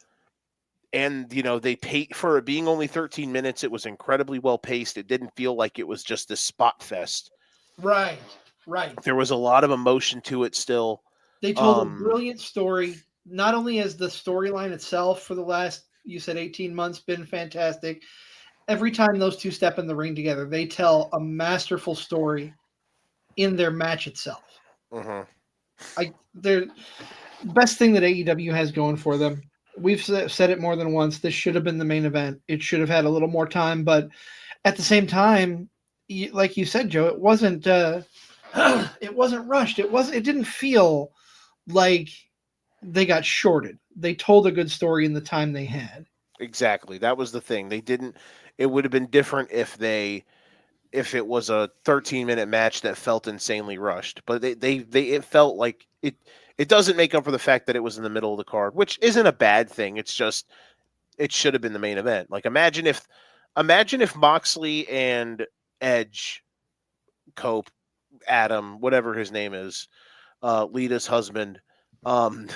and they paid for it being only 13 minutes. It was incredibly well paced. It didn't feel like it was just a spot fest.
Right.
There was a lot of emotion to it still.
They told a brilliant story. Not only has the storyline itself for the last, you said 18 months, been fantastic. Every time those two step in the ring together, they tell a masterful story in their match itself. They're the best thing that AEW has going for them. We've said it more than once. This should have been the main event. It should have had a little more time, but at the same time, like you said, Joe, it wasn't rushed. It didn't feel like they got shorted. They told a good story in the time they had. Exactly.
That was the thing. They didn't. It would have been different if it was a 13-minute match that felt insanely rushed. But it felt like it. It doesn't make up for the fact that it was in the middle of the card, which isn't a bad thing. It's just it should have been the main event. Like, imagine if Moxley and Edge, Cope, Adam, whatever his name is, Lita's husband, hide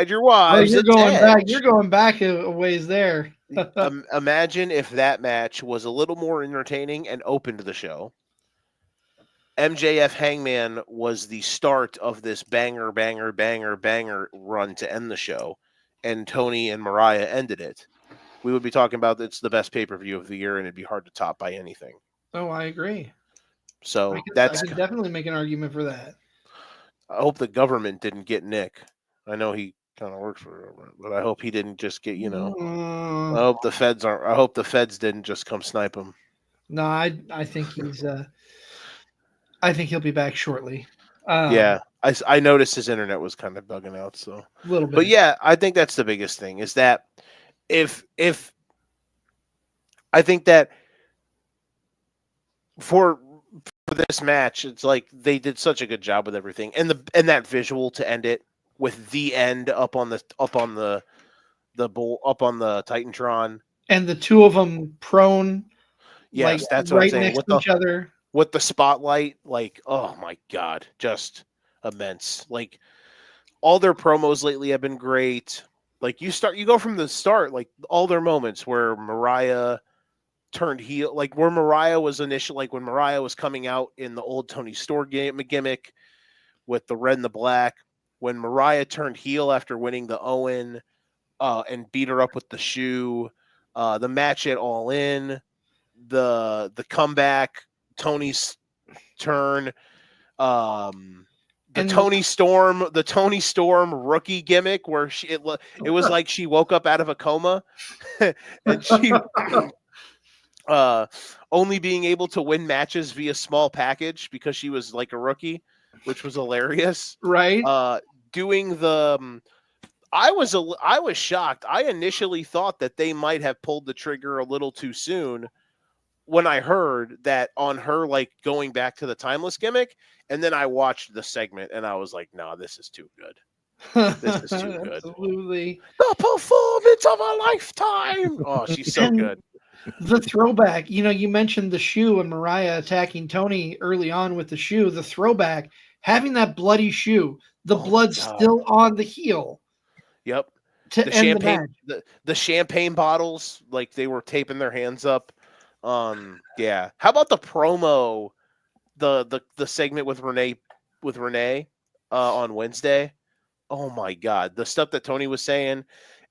your wives.
You're going back. You're going back a ways there.
Imagine if that match was a little more entertaining and opened the show. MJF Hangman was the start of this banger run to end the show, and Tony and Mariah ended it. we would be talking about it's the best pay-per-view of the year, and it'd be hard to top by anything.
Oh, I agree.
So
I could definitely make an argument for that.
I hope the government didn't get Nick. I know he kind of works for the government, but I hope he didn't just get, I hope the feds aren't. I hope the feds didn't just come snipe him.
No, I think he's. I think he'll be back shortly.
Yeah, I noticed his internet was kind of bugging out. So
a little bit.
But yeah, I think that's the biggest thing is that if I think that for this match, it's like they did such a good job with everything, and that visual to end it with the end up on the Titantron,
and the two of them prone.
Yes,
like,
that's what
right
I'm saying.
next to each other
with the spotlight. Like, oh my god, just immense. Like all their promos lately have been great. Like you go from the start, like all their moments where Mariah turned heel, like where Mariah was initially, like when Mariah was coming out in the old Tony Storm gimmick with the red and the black, when Mariah turned heel after winning the Owen and beat her up with the shoe, the match at All In, the comeback, Tony's turn, the Tony Storm rookie gimmick where it was like she woke up out of a coma and she only being able to win matches via small package because she was like a rookie, which was hilarious.
Right.
Doing the I was shocked. I initially thought that they might have pulled the trigger a little too soon when I heard that on her, like going back to the timeless gimmick. And then I watched the segment and I was like, no, this is too good. This is too good.
Absolutely.
The performance of a lifetime. Oh, she's so good.
The throwback, you mentioned the shoe and Mariah attacking Tony early on with the shoe. The throwback, having that bloody shoe, the blood's still on the heel.
Yep.
The champagne,
the champagne bottles, like they were taping their hands up. Yeah. How about the promo, the segment with Renee on Wednesday? Oh my God, the stuff that Tony was saying.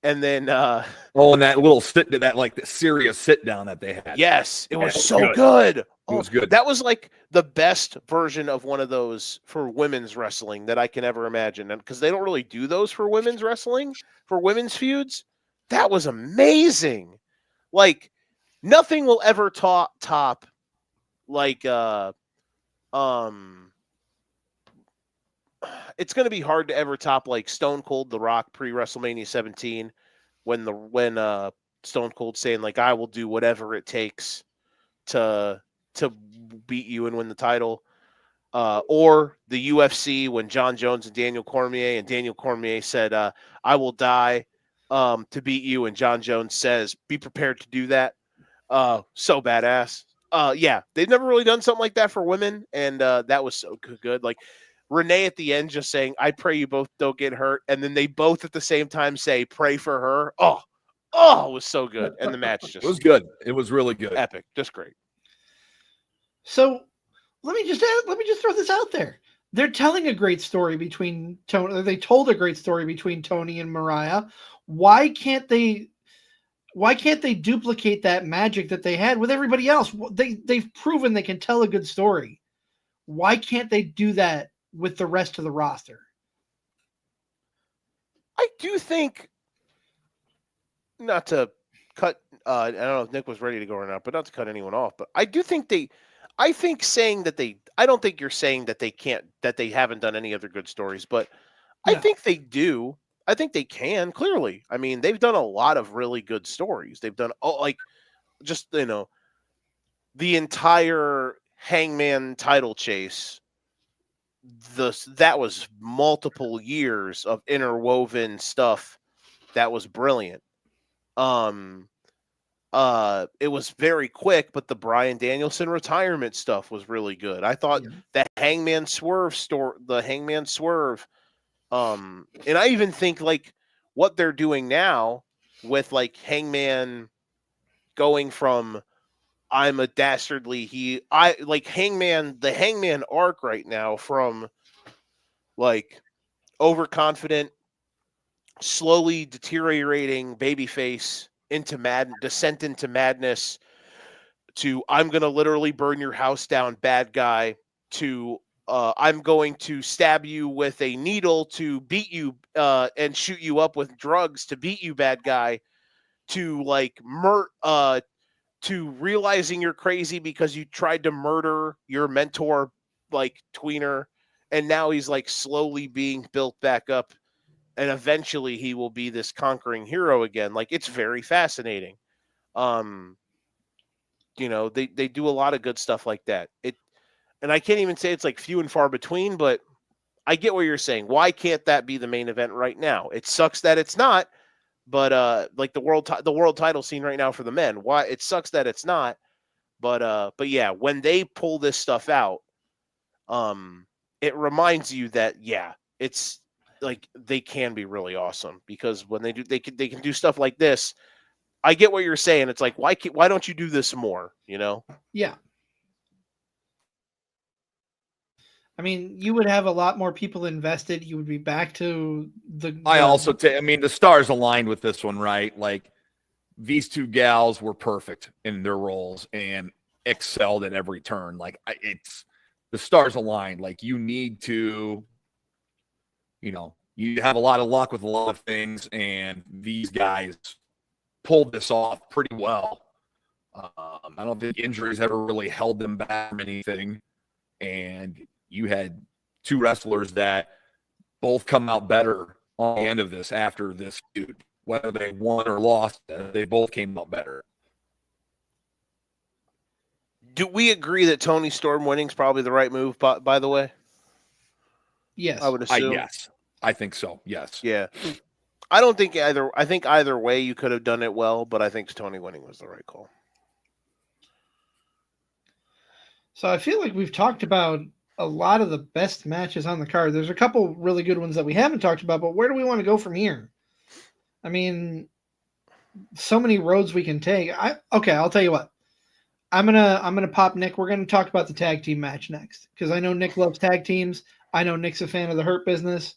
And then
and that little serious sit down that they had.
Yes, it was so good.
It was good.
That was like the best version of one of those for women's wrestling that I can ever imagine. And because they don't really do those for women's wrestling, for women's feuds. That was amazing. Like nothing will ever top like it's going to be hard to ever top like Stone Cold The Rock pre-WrestleMania 17 when Stone Cold saying like I will do whatever it takes to beat you and win the title, or the UFC when John Jones and Daniel Cormier said I will die to beat you, and John Jones says be prepared to do that. So badass. Yeah, they've never really done something like that for women, and that was so good. Like Renee at the end just saying, I pray you both don't get hurt. And then they both at the same time say, pray for her. Oh, it was so good. And the match just
it was good. It was really good.
Epic. Just great.
So let me just throw this out there. They're telling a great story between Tony. They told a great story between Tony and Mariah. Why can't they duplicate that magic that they had with everybody else? They've proven they can tell a good story. Why can't they do that with the rest of the roster?
I do think, not to cut, I don't know if Nick was ready to go or not, but not to cut anyone off, but I do think I don't think you're saying that they haven't done any other good stories, but no. I think they do. I think they can, clearly. I mean, they've done a lot of really good stories. They've done, the entire Hangman title chase. That was multiple years of interwoven stuff that was brilliant. It was very quick, but the Bryan Danielson retirement stuff was really good. I thought that Hangman Swerve and I even think like what they're doing now with like Hangman going from I'm a dastardly the Hangman arc right now from like overconfident, slowly deteriorating babyface
descent into madness, to I'm going to literally burn your house down, bad guy, to I'm going to stab you with a needle to beat you and shoot you up with drugs to beat you, bad guy, to like to realizing you're crazy because you tried to murder your mentor, like tweener, and now he's like slowly being built back up, and eventually he will be this conquering hero again. Like, it's very fascinating. They do a lot of good stuff like that. And I can't even say it's like few and far between, but I get what you're saying. Why can't that be the main event right now? It sucks that it's not, but like the world title scene right now for the men. Why it sucks that it's not, but yeah, when they pull this stuff out, it reminds you that it's like they can be really awesome, because when they can do stuff like this. I get what you're saying. It's like, why don't you do this more?
Yeah. I mean, you would have a lot more people invested. You would be back to the.
The stars aligned with this one, right? Like, these two gals were perfect in their roles and excelled at every turn. Like, it's the stars aligned. Like, you need to, you have a lot of luck with a lot of things, and these guys pulled this off pretty well. I don't think injuries ever really held them back from anything. And you had two wrestlers that both come out better on the end of this after this feud. Whether they won or lost, they both came out better.
Do we agree that Tony Storm winning is probably the right move, by the way?
Yes.
I would assume.
Yes. I think so, yes.
Yeah. I don't think either. I think either way you could have done it well, but I think Tony winning was the right call.
So I feel like we've talked about a lot of the best matches on the card. There's a couple really good ones that we haven't talked about, but where do we want to go from here? I mean, so many roads we can take. I'll tell you what. I'm gonna pop Nick. We're gonna talk about the tag team match next, because I know Nick loves tag teams. I know Nick's a fan of the Hurt Business.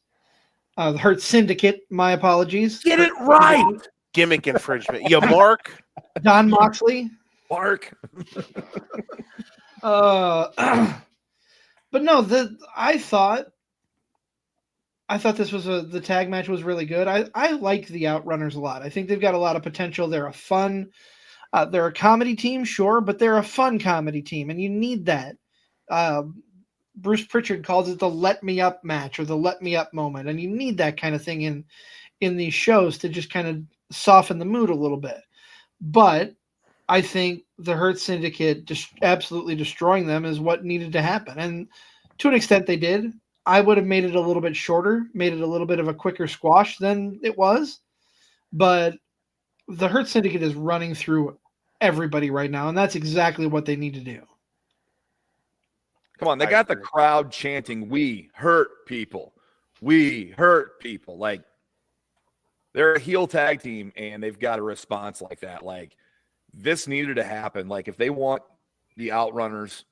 The Hurt Syndicate, my apologies.
Get it right.
Gimmick infringement. You Mark.
Don Moxley.
Mark.
But no, I thought this was the tag match was really good. I like the Outrunners a lot. I think they've got a lot of potential. They're a fun, they're a comedy team, sure, but they're a fun comedy team, and you need that. Bruce Pritchard calls it the let me up match, or the let me up moment. And you need that kind of thing in these shows to just kind of soften the mood a little bit. But I think the Hurt Syndicate just absolutely destroying them is what needed to happen. And to an extent they did. I would have made it a little bit shorter, made it a little bit of a quicker squash than it was. But the Hurt Syndicate is running through everybody right now, and that's exactly what they need to do.
Come on, they got the crowd chanting, "We hurt people. We hurt people." Like, they're a heel tag team, and they've got a response like that. Like, this needed to happen. Like, if they want the Outrunners,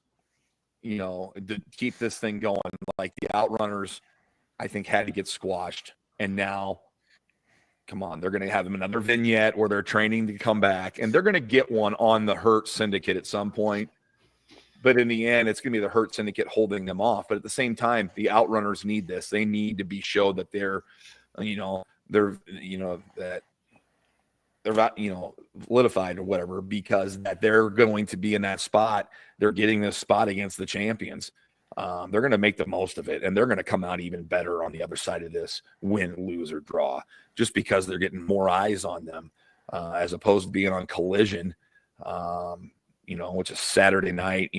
to keep this thing going, like, the Outrunners, I think, had to get squashed. And now, come on, they're going to have them another vignette where they're training to come back, and they're going to get one on the Hurt Syndicate at some point. But in the end, it's going to be the Hurt Syndicate holding them off. But at the same time, the Outrunners need this. They need to be showed that they're validified or whatever, because that they're going to be in that spot. They're getting this spot against the champions. They're going to make the most of it, and they're going to come out even better on the other side of this, win, lose, or draw, just because they're getting more eyes on them, as opposed to being on Collision. Which is Saturday night,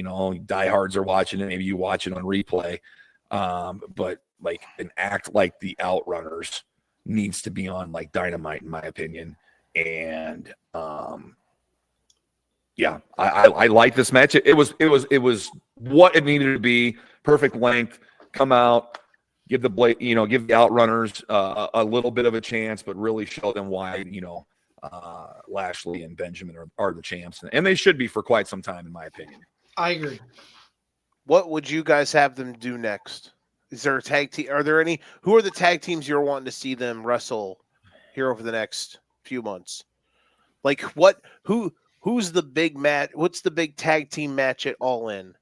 diehards are watching it. Maybe you watch it on replay. But like, an act like the Outrunners needs to be on like Dynamite, in my opinion. And I like this match. It was what it needed to be. Perfect length. Come out, give the Outrunners a little bit of a chance, but really show them why, Lashley and Benjamin are the champs, and they should be for quite some time, in my opinion.
I agree.
What would you guys have them do next? Is there a tag team? Are there any? Who are the tag teams you're wanting to see them wrestle here over the next few months? Like who's the big match? What's the big tag team match at All In?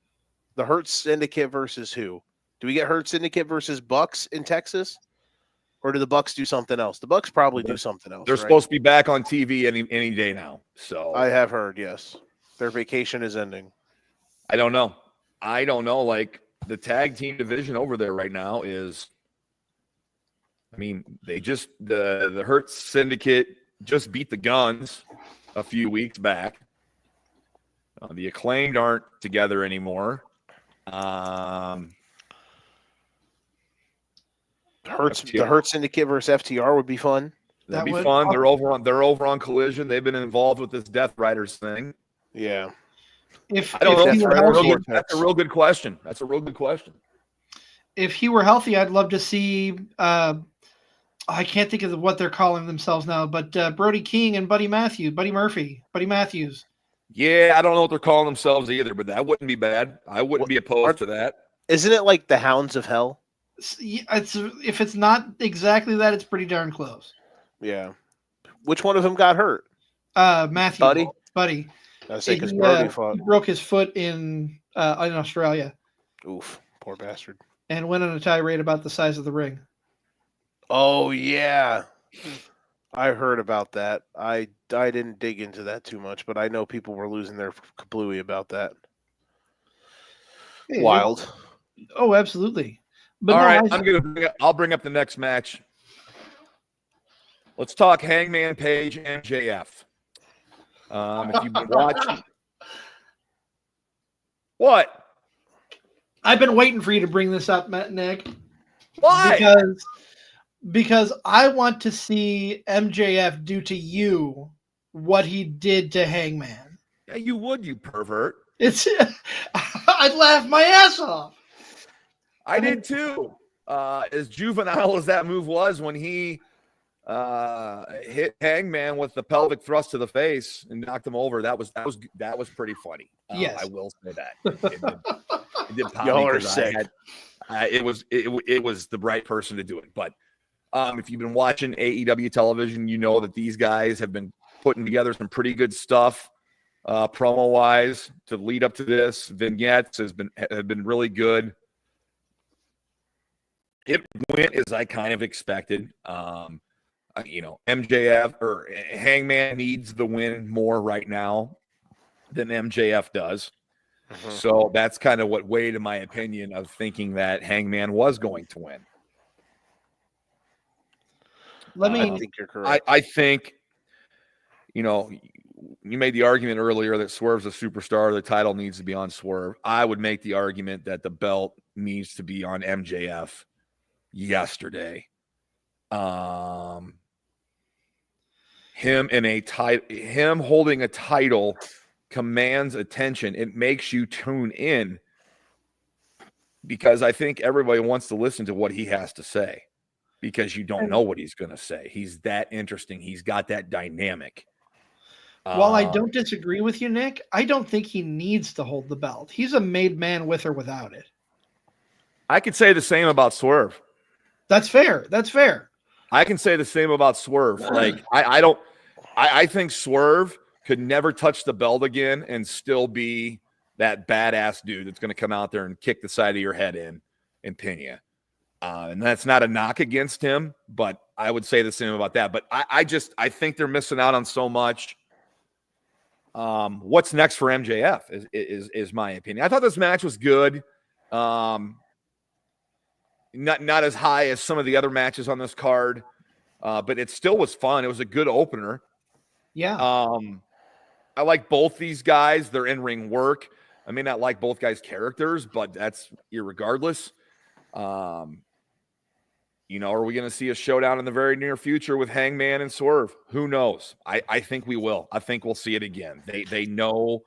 The Hurt Syndicate versus who? Do we get Hurt Syndicate versus Bucks in Texas? Or do the Bucks do something else? The Bucks probably do something else.
They're
right?
supposed to be back on TV any day now. So
I have heard, yes. Their vacation is ending.
I don't know. Like the tag team division over there right now is, I mean, they just the Hurt Syndicate just beat the Guns a few weeks back. The Acclaimed aren't together anymore.
The Hurt Syndicate versus FTR would be fun.
That'd be fun. They're over on Collision. They've been involved with this Death Riders thing.
Yeah.
I don't know. That's a real good question.
If he were healthy, I'd love to see. I can't think of what they're calling themselves now, but Brody King and Buddy Matthews.
Yeah, I don't know what they're calling themselves either, but that wouldn't be bad. I wouldn't be opposed to that.
Isn't it like the Hounds of Hell?
If it's not exactly that, it's pretty darn close.
Yeah. Which one of them got hurt?
Matthew. Buddy.
I was saying because Brody
he broke his foot in Australia.
Oof, poor bastard.
And went on a tirade about the size of the ring.
Oh yeah, I heard about that. I didn't dig into that too much, but I know people were losing their kablooey about that.
Hey,
Wild.
Oh, absolutely. But
all right, I'll bring up the next match. Let's talk Hangman Page and MJF. If you've been watching, what?
I've been waiting for you to bring this up, Nick.
Why?
Because I want to see MJF do to you what he did to Hangman.
Yeah, you would, you pervert.
I'd laugh my ass off.
I did too. As juvenile as that move was when he hit Hangman with the pelvic thrust to the face and knocked him over, that was pretty funny.
Yes,
I will say that. It did pop
Y'all
me
are sick.
it was the right person to do it. But if you've been watching AEW television, you know that these guys have been putting together some pretty good stuff, promo wise, to lead up to this. Vignettes have been really good. It went as I kind of expected. MJF or Hangman needs the win more right now than MJF does. Mm-hmm. So that's kind of what weighed in my opinion of thinking that Hangman was going to win.
I think you're correct.
I think, you made the argument earlier that Swerve's a superstar. The title needs to be on Swerve. I would make the argument that the belt needs to be on MJF yesterday. Him holding a title commands attention. It makes you tune in because I think everybody wants to listen to what he has to say because you don't know what he's going to say. He's that interesting. He's got that dynamic.
While I don't disagree with you, Nick, I don't think he needs to hold the belt. He's a made man with or without it.
I could say the same about Swerve.
That's fair.
I can say the same about Swerve. Like I think Swerve could never touch the belt again and still be that badass dude that's going to come out there and kick the side of your head in and pin you. And that's not a knock against him, but I would say the same about that. But I think they're missing out on so much. What's next for MJF is my opinion. I thought this match was good. Not as high as some of the other matches on this card, but it still was fun. It was a good opener.
Yeah.
I like both these guys. Their in-ring work. I may not like both guys' characters, but that's irregardless. Are we going to see a showdown in the very near future with Hangman and Swerve? Who knows? I think we will. I think we'll see it again. They know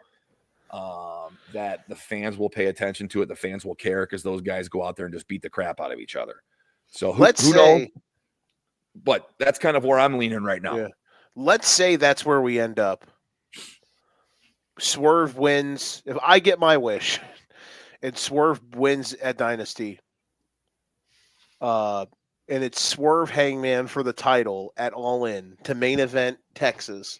that the fans will pay attention to it. The fans will care because those guys go out there and just beat the crap out of each other. So who knows? But that's kind of where I'm leaning right now.
Yeah. Let's say that's where we end up. Swerve wins. If I get my wish and Swerve wins at Dynasty, and it's Swerve Hangman for the title at All In to main event Texas,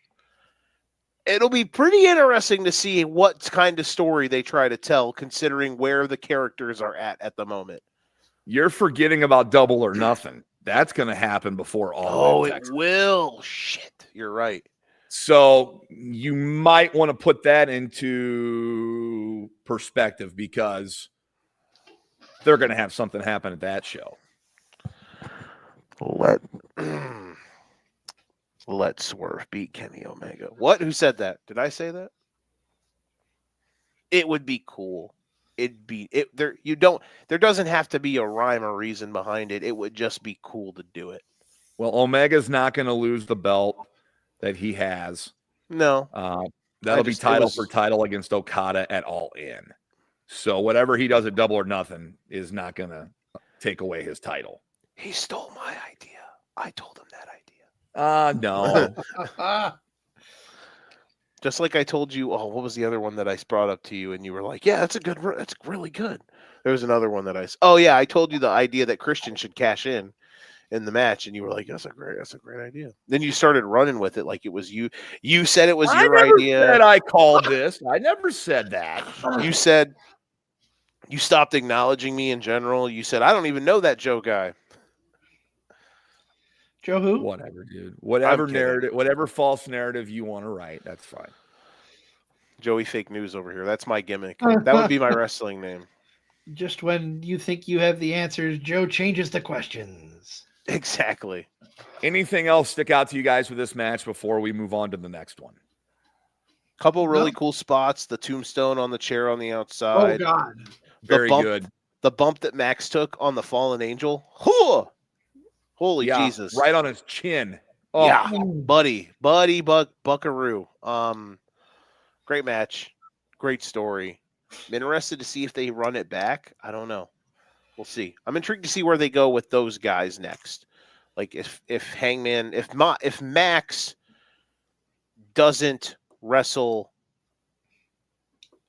It'll be pretty interesting to see what kind of story they try to tell, considering where the characters are at the moment.
You're forgetting about Double or Nothing. That's going to happen before all.
Oh, it will. Shit, you're right.
So you might want to put that into perspective because they're going to have something happen at that show.
Let Swerve beat Kenny Omega. What? Who said that? Did I say that? It would be cool. There doesn't have to be a rhyme or reason behind it. It would just be cool to do it.
Well, Omega's not going to lose the belt that he has.
No.
That'll be title for title against Okada at All In. So whatever he does at Double or Nothing is not going to take away his title.
He stole my idea. I told him that
idea.
No. Just like I told you, what was the other one that I brought up to you, and you were like, "Yeah, that's really good." There was another one that I told you the idea that Christian should cash in the match, and you were like, "That's a great idea." Then you started running with it like it was you. You said it was your idea.
Said I called this. I never said that.
You said you stopped acknowledging me in general. You said I don't even know that Joe guy.
Joe who?
Whatever, dude. Whatever narrative, whatever false narrative you want to write, that's fine.
Joey Fake News over here. That's my gimmick. That would be my wrestling name.
Just when you think you have the answers, Joe changes the questions.
Exactly.
Anything else stick out to you guys with this match before we move on to the next one?
Couple really cool spots. The tombstone on the chair on the outside.
Oh, God.
Very good.
The bump that Max took on the Fallen Angel. Huh! Holy Jesus.
Right on his chin. Oh.
Yeah, buckaroo. Great match. Great story. I'm interested to see if they run it back. I don't know. We'll see. I'm intrigued to see where they go with those guys next. Like if Hangman, if Max doesn't wrestle,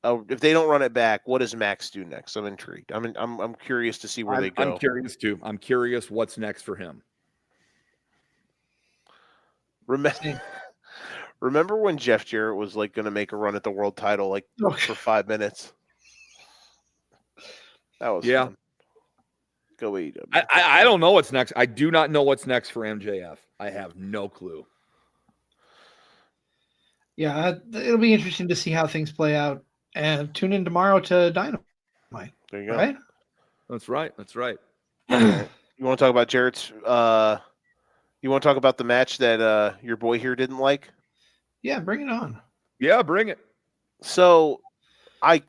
if they don't run it back, what does Max do next? I'm intrigued. I'm curious to see where they go.
I'm curious too. I'm curious what's next for him.
Remember when Jeff Jarrett was like going to make a run at the world title for 5 minutes? That was fun. Go AEW.
I don't know what's next. I do not know what's next for MJF. I have no clue.
Yeah, it'll be interesting to see how things play out. And tune in tomorrow to Dynamite.
There you go.
Right?
That's right. That's right.
You want to talk about Jarrett's? You want to talk about the match that your boy here didn't like?
Yeah, bring it on.
Yeah, bring it.
So, I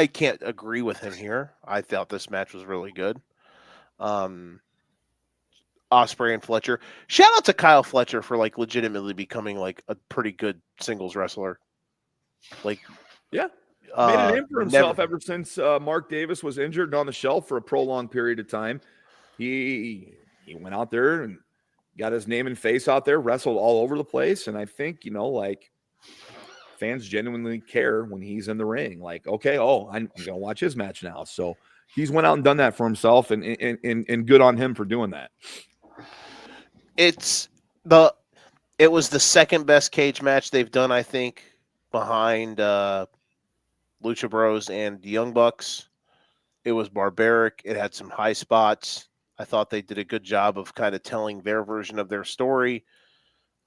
can't agree with him here. I thought this match was really good. Ospreay and Fletcher. Shout out to Kyle Fletcher for legitimately becoming a pretty good singles wrestler.
Yeah. Made a name for himself ever since Mark Davis was injured and on the shelf for a prolonged period of time. He went out there and got his name and face out there, wrestled all over the place. And I think, fans genuinely care when he's in the ring. Okay, I'm going to watch his match now. So he's went out and done that for himself and good on him for doing that.
It was the second best cage match they've done, I think, behind Lucha Bros and the Young Bucks. It was barbaric. It had some high spots. I thought they did a good job of kind of telling their version of their story.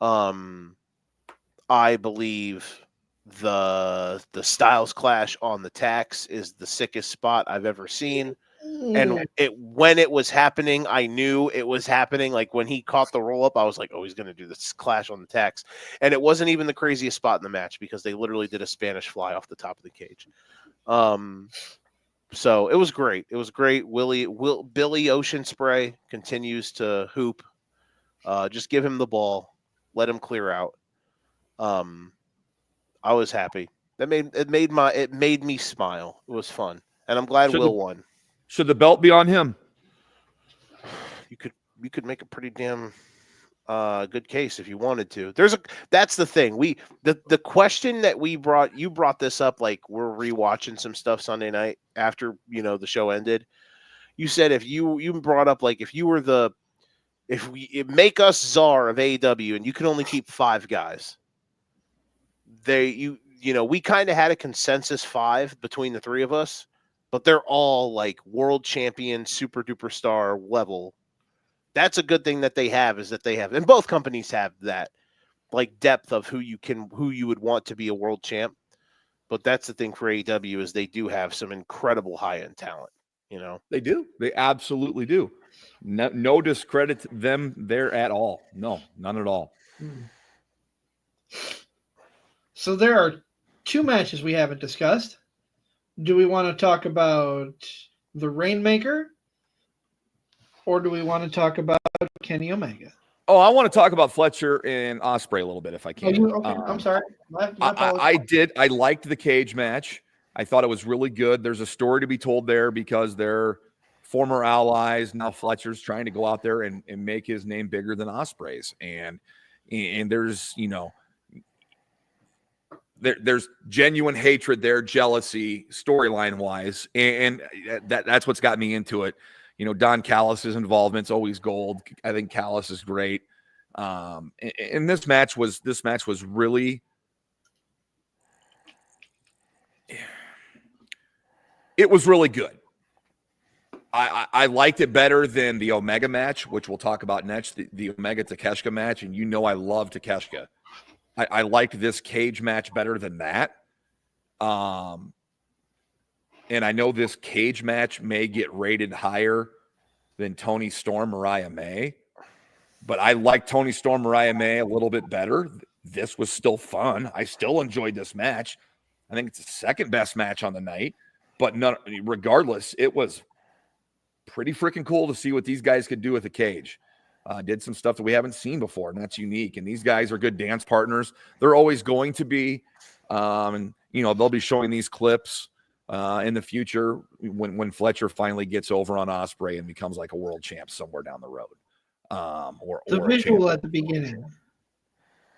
I believe the Styles Clash on the Tax is the sickest spot I've ever seen. And when it was happening, I knew it was happening. When he caught the roll up, I was like, oh, he's going to do this Clash on the Tax. And it wasn't even the craziest spot in the match because they literally did a Spanish fly off the top of the cage. So it was great. It was great. Billy Ocean Spray continues to hoop. Just give him the ball. Let him clear out. I was happy. It made me smile. It was fun. And I'm glad Will won.
Should the belt be on him?
You could make a pretty damn good case if you wanted to. That's the thing. The question that you brought this up, we're rewatching some stuff Sunday night after the show ended. You said if you brought up if we make us czar of AEW and you can only keep 5 guys, we kind of had a consensus 5 between the 3 of us, but they're all like world champion, super duper star level. That's a good thing that they have, is that they have, and both companies have that, like, depth of who you would want to be a world champ. But that's the thing for AEW, is they do have some incredible high-end talent,
They do. They absolutely do. No discredit to them there at all. No, none at all.
So there are 2 matches we haven't discussed. Do we want to talk about the Rainmaker, or do we want to talk about Kenny Omega?
Oh, I want to talk about Fletcher and Ospreay a little bit, if I can.
Okay. I'm sorry. My apologies.
I liked the cage match. I thought it was really good. There's a story to be told there, because they're former allies. Now Fletcher's trying to go out there and make his name bigger than Ospreay's. And there's, there's genuine hatred there, jealousy, storyline wise. And that's what's got me into it. Don Callis' involvement's always gold. I think Callis is great. And this match was really, it was really good. I liked it better than the Omega match, which we'll talk about next, the Omega Takeshita match. And I love Takeshita. I liked this cage match better than that. And I know this cage match may get rated higher than Toni Storm, Mariah May, but I like Toni Storm, Mariah May a little bit better. This was still fun. I still enjoyed this match. I think it's the second best match on the night, but regardless, it was pretty freaking cool to see what these guys could do with a cage. Did some stuff that we haven't seen before, and that's unique. And these guys are good dance partners. They're always going to be. And they'll be showing these clips in the future when Fletcher finally gets over on Ospreay and becomes like a world champ somewhere down the road.
The visual at the beginning.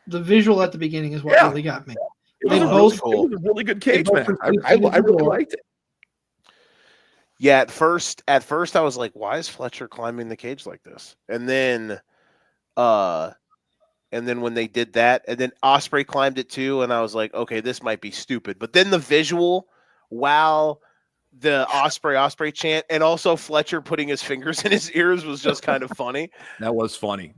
The visual at the beginning is what really got me.
It was a really good cage match. I really liked it.
Yeah, at first I was like, why is Fletcher climbing the cage like this? And then when they did that, and then Ospreay climbed it too, and I was like, okay, this might be stupid. But then the visual, while the Ospreay chant, and also Fletcher putting his fingers in his ears, was just kind of funny.
That was funny.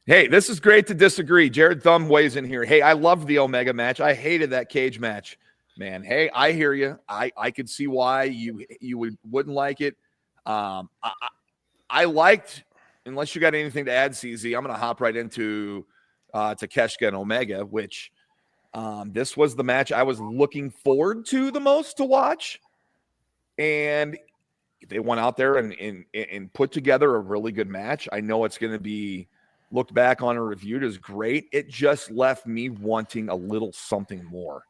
Hey, this is great to disagree. Jared Thumb weighs in here. Hey, I loved the Omega match. I hated that cage match. Man, hey, I hear you. I could see why you wouldn't like it. I liked, unless you got anything to add, CZ, I'm going to hop right into Takeshita and Omega, which this was the match I was looking forward to the most to watch. And they went out there and put together a really good match. I know it's going to be looked back on and reviewed as great. It just left me wanting a little something more.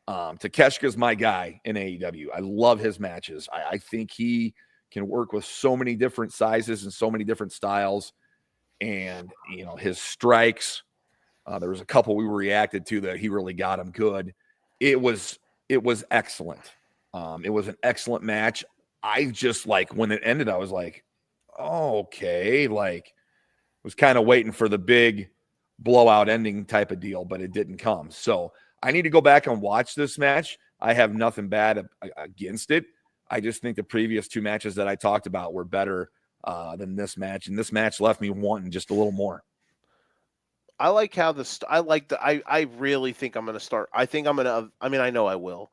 Takeshita's my guy in AEW. I love his matches. I think he can work with so many different sizes and so many different styles. And, his strikes, there was a couple we reacted to that he really got him good. It was excellent. It was an excellent match. I just when it ended, I was like, oh, okay. Was kind of waiting for the big blowout ending type of deal, but it didn't come. So I need to go back and watch this match. I have nothing bad against it. I just think the previous 2 matches that I talked about were better than this match, and this match left me wanting just a little more.
I like how I really think I'm going to start. I know I will,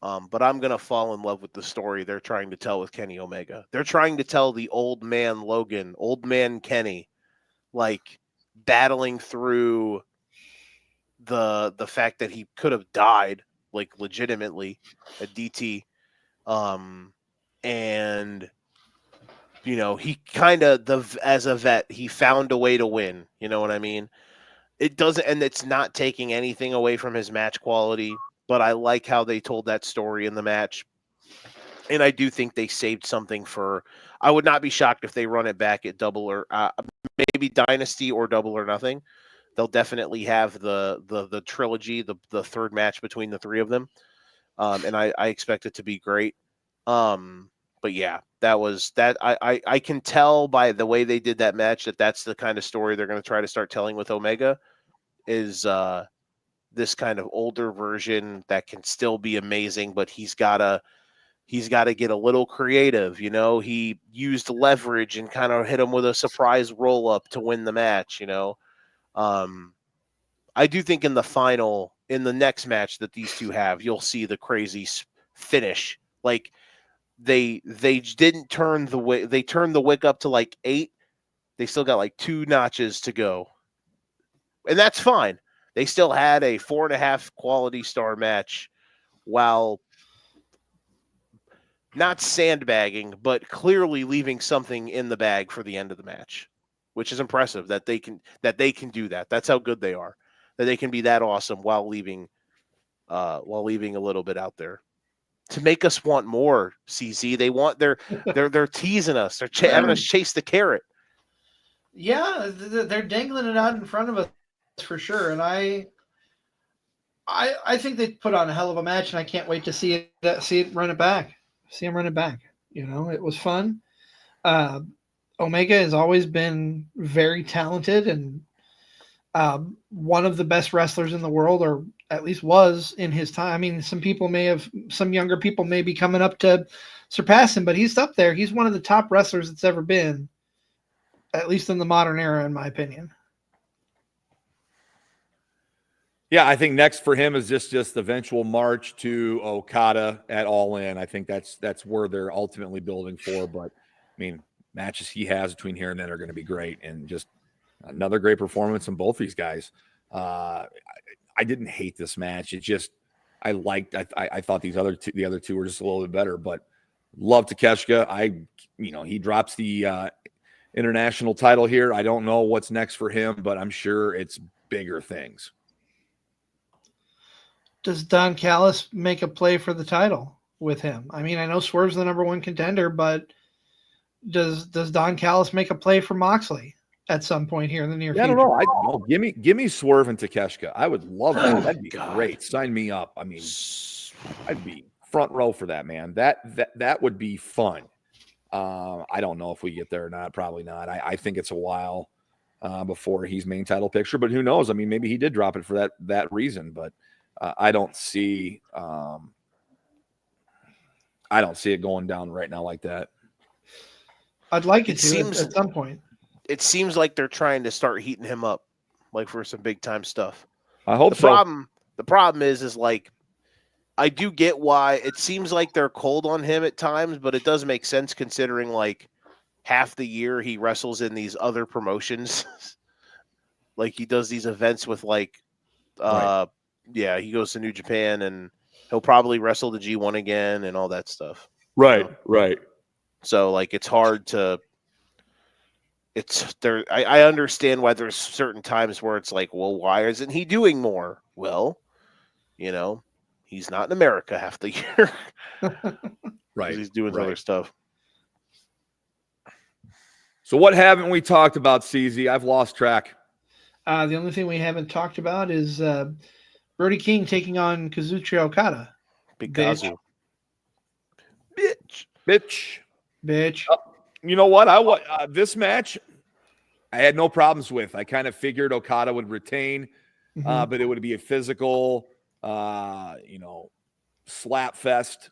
but I'm going to fall in love with the story they're trying to tell with Kenny Omega. They're trying to tell the old man Logan, old man Kenny, battling through the fact that he could have died legitimately at DT. And he kind of, as a vet, he found a way to win. You know what I mean? It doesn't, and it's not taking anything away from his match quality, but I like how they told that story in the match. And I do think they saved something I would not be shocked if they run it back at Double or maybe Dynasty or Double or Nothing. They'll definitely have the trilogy, the third match between the 3 of them. And I expect it to be great. But yeah, that was that. I can tell by the way they did that match that's the kind of story they're going to try to start telling with Omega. Is this kind of older version that can still be amazing, but he's got to get a little creative. You know, he used leverage and kind of hit him with a surprise roll up to win the match. You know, I do think in the next match that these two have, you'll see the crazy finish. Like they didn't turn the wick. They turned the wick up to like 8. They still got like 2 notches to go, and that's fine. They still had a 4.5 quality star match, while not sandbagging, but clearly leaving something in the bag for the end of the match, which is impressive that they can do that. That's how good they are, that they can be that awesome while leaving a little bit out there to make us want more. CZ, they're teasing us. They're having us chase the carrot.
Yeah, they're dangling it out in front of us for sure, and I think they put on a hell of a match, and I can't wait to see it run it back. See him run it back. You know, it was fun. Omega has always been very talented and one of the best wrestlers in the world, or at least was in his time. I mean, some younger people may be coming up to surpass him, but he's up there. He's one of the top wrestlers that's ever been, at least in the modern era, in my opinion.
Yeah, I think next for him is just the eventual march to Okada at All In. I think that's where they're ultimately building for. But I mean, matches he has between here and then are going to be great, and just another great performance from both these guys. I didn't hate this match. It just I thought the other two were just a little bit better. But love Takeshita. He drops the international title here. I don't know what's next for him, but I'm sure it's bigger things.
Does Don Callis make a play for the title with him? I mean, I know Swerve's the number 1 contender, but does Don Callis make a play for Moxley at some point here in the near future?
I don't know. Give me Swerve and Takeshita. I would love that. That'd be great. Sign me up. I mean, I'd be front row for that, man. That would be fun. I don't know if we get there or not. Probably not. I think it's a while before he's main title picture, but who knows? I mean, maybe he did drop it for that reason, but I don't see it going down right now like that.
I'd like it at some point.
It seems like they're trying to start heating him up, like for some big time stuff.
I hope so.
The problem is like, I do get why it seems like they're cold on him at times, but it does make sense considering like half the year he wrestles in these other promotions. Like he does these events with like,
Right.
Yeah, he goes to New Japan and he'll probably wrestle the G1 again and all that stuff.
Right,
you know?
right.
So like it's hard to. It's there. I understand why there's certain times where it's like, well, why isn't he doing more? Well, he's not in America half the year.
Right.
He's doing other stuff.
So what haven't we talked about, CZ? I've lost track.
The only thing we haven't talked about is Brody King taking on Kazuchika Okada.
Big Kazu.
Bitch.
You know what? This match, I had no problems with. I kind of figured Okada would retain, but it would be a physical, slap fest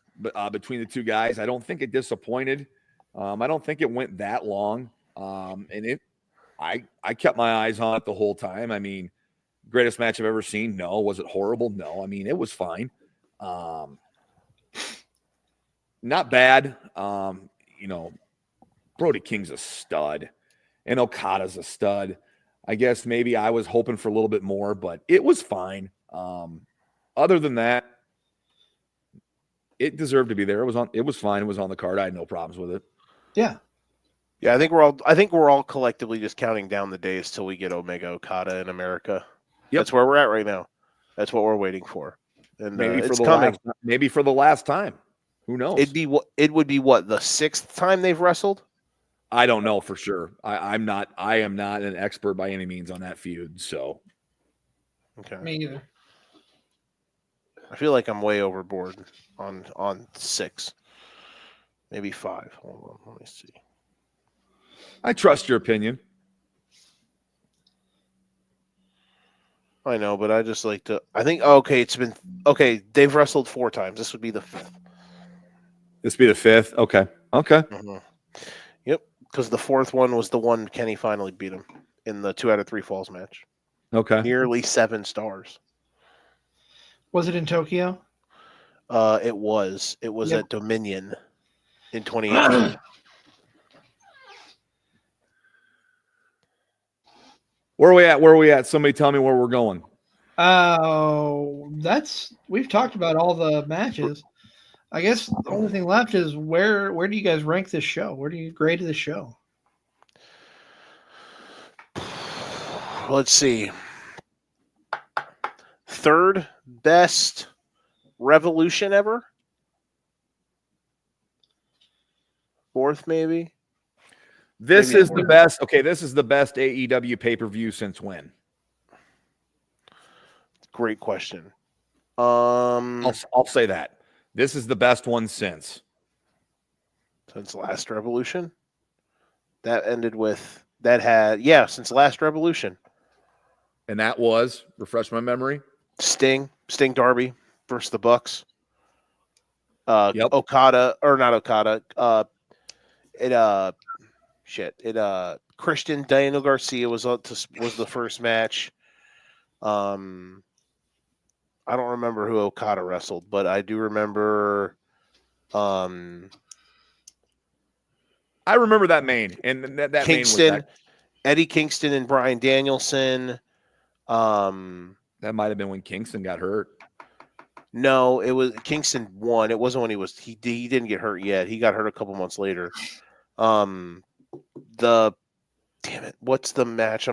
between the two guys. I don't think it disappointed. I don't think it went that long. And I kept my eyes on it the whole time. I mean, greatest match I've ever seen? No. Was it horrible? No. I mean, it was fine. Not bad. Brody King's a stud and Okada's a stud. I guess maybe I was hoping for a little bit more, but it was fine. Other than that, it deserved to be there. It was fine. It was on the card. I had no problems with it.
Yeah.
Yeah, I think we're all collectively just counting down the days till we get Omega Okada in America. Yep. That's where we're at right now. That's what we're waiting for. And
maybe
it's coming.
Maybe for the last time. Who knows?
It would be what, the 6th time they've wrestled?
I don't know for sure. I am not an expert by any means on that feud. So,
okay,
me either.
I feel like I'm way overboard on 6, maybe 5. Hold on, let me see.
I trust your opinion.
I know, but I just like to. I think okay. They've wrestled 4 times. This would be the 5th.
This would be the 5th. Okay.
Mm-hmm. Yep, because the 4th one was the one Kenny finally beat him in the 2 out of 3 falls match.
Okay.
Nearly 7 stars.
Was it in Tokyo?
It was. It was
Yep.
at Dominion in 2018.
Where are we at? Somebody tell me where we're going.
We've talked about all the matches. I guess the only thing left is where do you guys rank this show? Where do you grade the show?
Let's see. 3rd best Revolution ever. 4th, maybe.
This
Maybe
is the best. Okay, this is the best AEW pay-per-view since when?
Great question.
I'll say that. This is the best one since
Last Revolution. Since Last Revolution.
And that was, refresh my memory.
Sting Darby versus the Bucks.
Yep.
Christian Daniel Garcia was the first match. I don't remember who Okada wrestled, but I do remember.
I remember that main, and that
Kingston,
main was
Eddie Kingston and Bryan Danielson.
that might have been when Kingston got hurt.
No, it was Kingston won. It wasn't when he didn't get hurt yet. He got hurt a couple months later. What's the match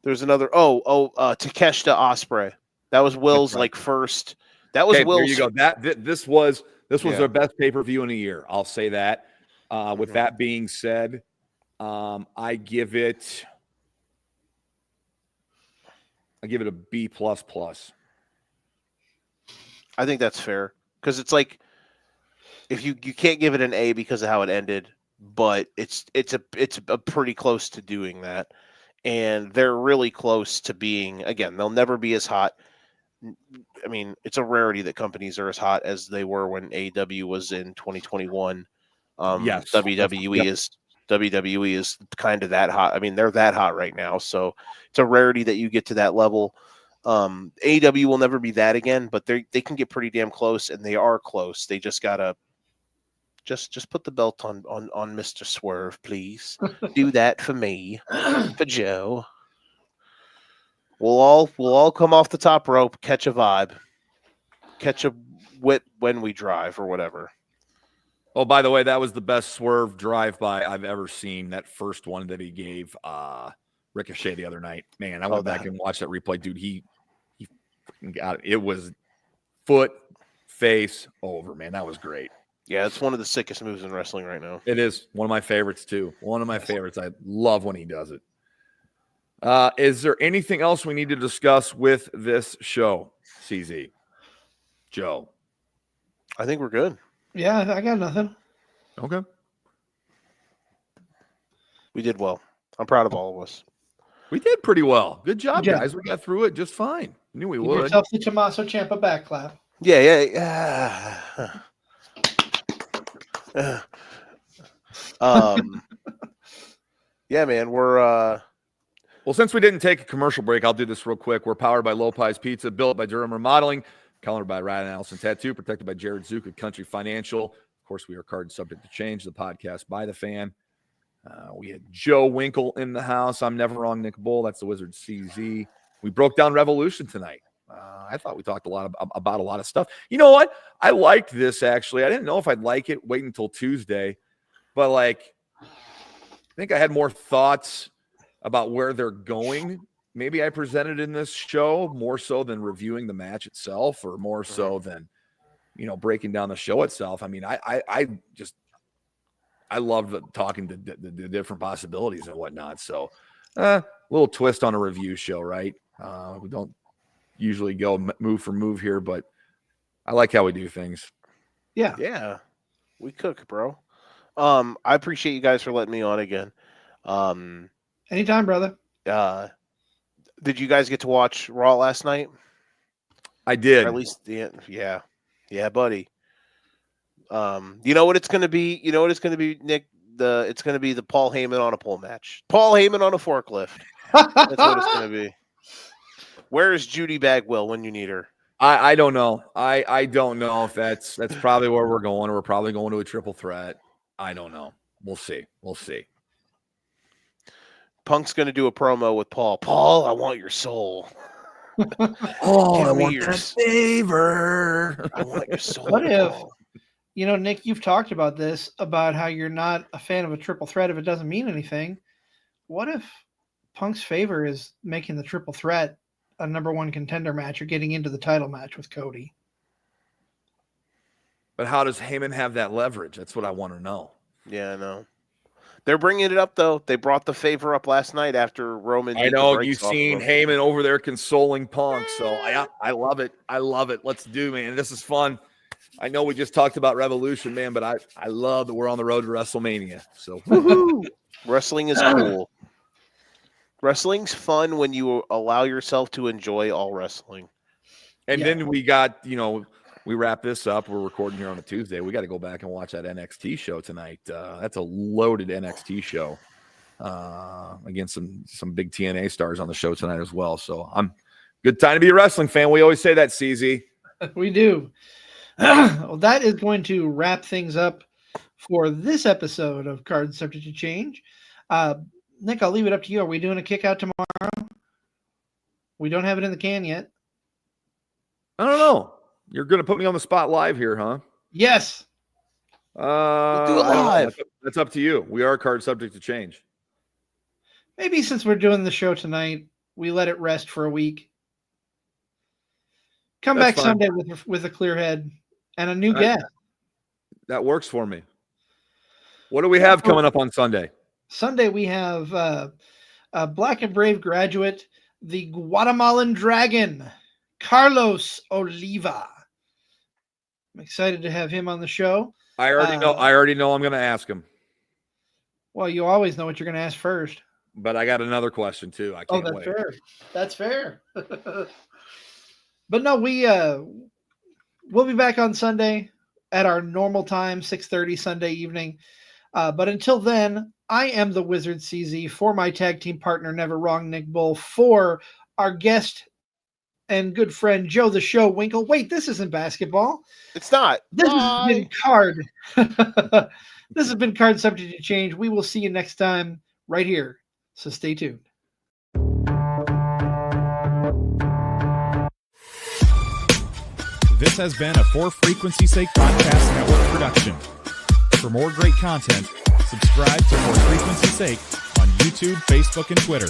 there's another Takeshita Ospreay. That was Will's
right.
first. That was Will's.
There you go. This was their best pay-per-view in a year. I'll say that. With that being said, I give it a B++.
I think that's fair because it's like if you can't give it an A because of how it ended, but it's a pretty close to doing that, and they're really close to being. Again, they'll never be as hot. I mean, it's a rarity that companies are as hot as they were when AEW was in 2021.
Yes,
WWE is kind of that hot. I mean, they're that hot right now, so it's a rarity that you get to that level. AEW will never be that again, but they can get pretty damn close, and they are close. They just gotta just put the belt on Mr. Swerve, please. Do that for me, for Joe. We'll all come off the top rope, catch a vibe, catch a whip when we drive or whatever.
Oh, by the way, that was the best Swerve drive-by I've ever seen. That first one that he gave Ricochet the other night. Man, I went back and watched that replay. Dude, he got it. It was foot, face, over, man. That was great.
Yeah, it's one of the sickest moves in wrestling right now.
It is one of my favorites, too. One of my favorites. I love when he does it. Is there anything else we need to discuss with this show, CZ? Joe?
I think we're good.
Yeah, I got nothing.
Okay.
We did well. I'm proud of all of us.
We did pretty well. Good job,
Yeah.
guys. We got through it just fine. Knew we
Give
would.
yourself the Tommaso Ciampa back clap.
Yeah. Yeah, man. We're
Well, since we didn't take a commercial break, I'll do this real quick. We're powered by Lopez Pizza, built by Durham Remodeling, colored by Ryan Allison Tattoo, protected by Jared Zuka, Country Financial. Of course, we are card subject to change. The podcast by the fan. We had Joe Winkle in the house. I'm never wrong, Nick Bull. That's the Wizard CZ. We broke down Revolution tonight. I thought we talked a lot about a lot of stuff. You know what? I liked this, actually. I didn't know if I'd like it. Wait until Tuesday. But, I think I had more thoughts about where they're going. Maybe I presented in this show more so than reviewing the match itself, or more so than, breaking down the show itself. I mean, I love talking to the different possibilities and whatnot. So a little twist on a review show, right? We don't usually go move for move here, but I like how we do things.
Yeah, we cook, bro. I appreciate you guys for letting me on again.
Anytime, brother.
Did you guys get to watch Raw last night?
I did.
Or at least, yeah, buddy. You know what it's going to be? You know what it's going to be, Nick? It's going to be the Paul Heyman on a pole match. Paul Heyman on a forklift. That's what it's going to be. Where is Judy Bagwell when you need her?
I don't know. I don't know if that's probably where we're going. We're probably going to a triple threat. I don't know. We'll see.
Punk's going to do a promo with Paul. Paul, I want your soul.
Oh,
Give
I
me
want
your
that favor.
I want your soul.
What if,
Paul.
Nick, you've talked about this, about how you're not a fan of a triple threat if it doesn't mean anything. What if Punk's favor is making the triple threat a number one contender match or getting into the title match with Cody?
But how does Heyman have that leverage? That's what I want to know.
Yeah, I know. They're bringing it up, though. They brought the favor up last night after Roman.
I know you've seen Heyman over there consoling Punk, so I love it. I love it. Let's do, man. This is fun. I know we just talked about Revolution, man, but I love that we're on the road to WrestleMania. So
woohoo! Wrestling is cool. Wrestling's fun when you allow yourself to enjoy all wrestling.
And then we got, we wrap this up. We're recording here on a Tuesday. We got to go back and watch that NXT show tonight. That's a loaded NXT show against some big TNA stars on the show tonight as well. So good time to be a wrestling fan. We always say that, CZ.
We do. Well, that is going to wrap things up for this episode of Cards Subject to Change. Nick, I'll leave it up to you. Are we doing a kick out tomorrow? We don't have it in the can yet.
I don't know. You're going to put me on the spot live here, huh?
Yes.
We'll do it live.
That's up to you. We are Card Subject to Change.
Maybe since we're doing the show tonight, we let it rest for a week. Come
That's
back
fine.
Sunday with a clear head and a new guest.
That works for me. What do we have coming up on Sunday?
Sunday we have a Black and Brave graduate, the Guatemalan Dragon, Carlos Oliva. I'm excited to have him on the show.
I already know I'm going to ask him.
Well, you always know what you're going to ask first.
But I got another question too. I can't wait.
Fair. That's fair. But no, we'll be back on Sunday at our normal time, 6:30 Sunday evening. But until then, I am the Wizard CZ, for my tag team partner, Never Wrong, Nick Bull, for our guest and good friend, Joe the Show WInkel. Wait, this isn't basketball.
It's not.
This has been Card. This has been Card Subject to Change. We will see you next time right here. So stay tuned.
This has been a For Frequency's Sake Podcast Network production. For more great content, subscribe to For Frequency's Sake on YouTube, Facebook, and Twitter.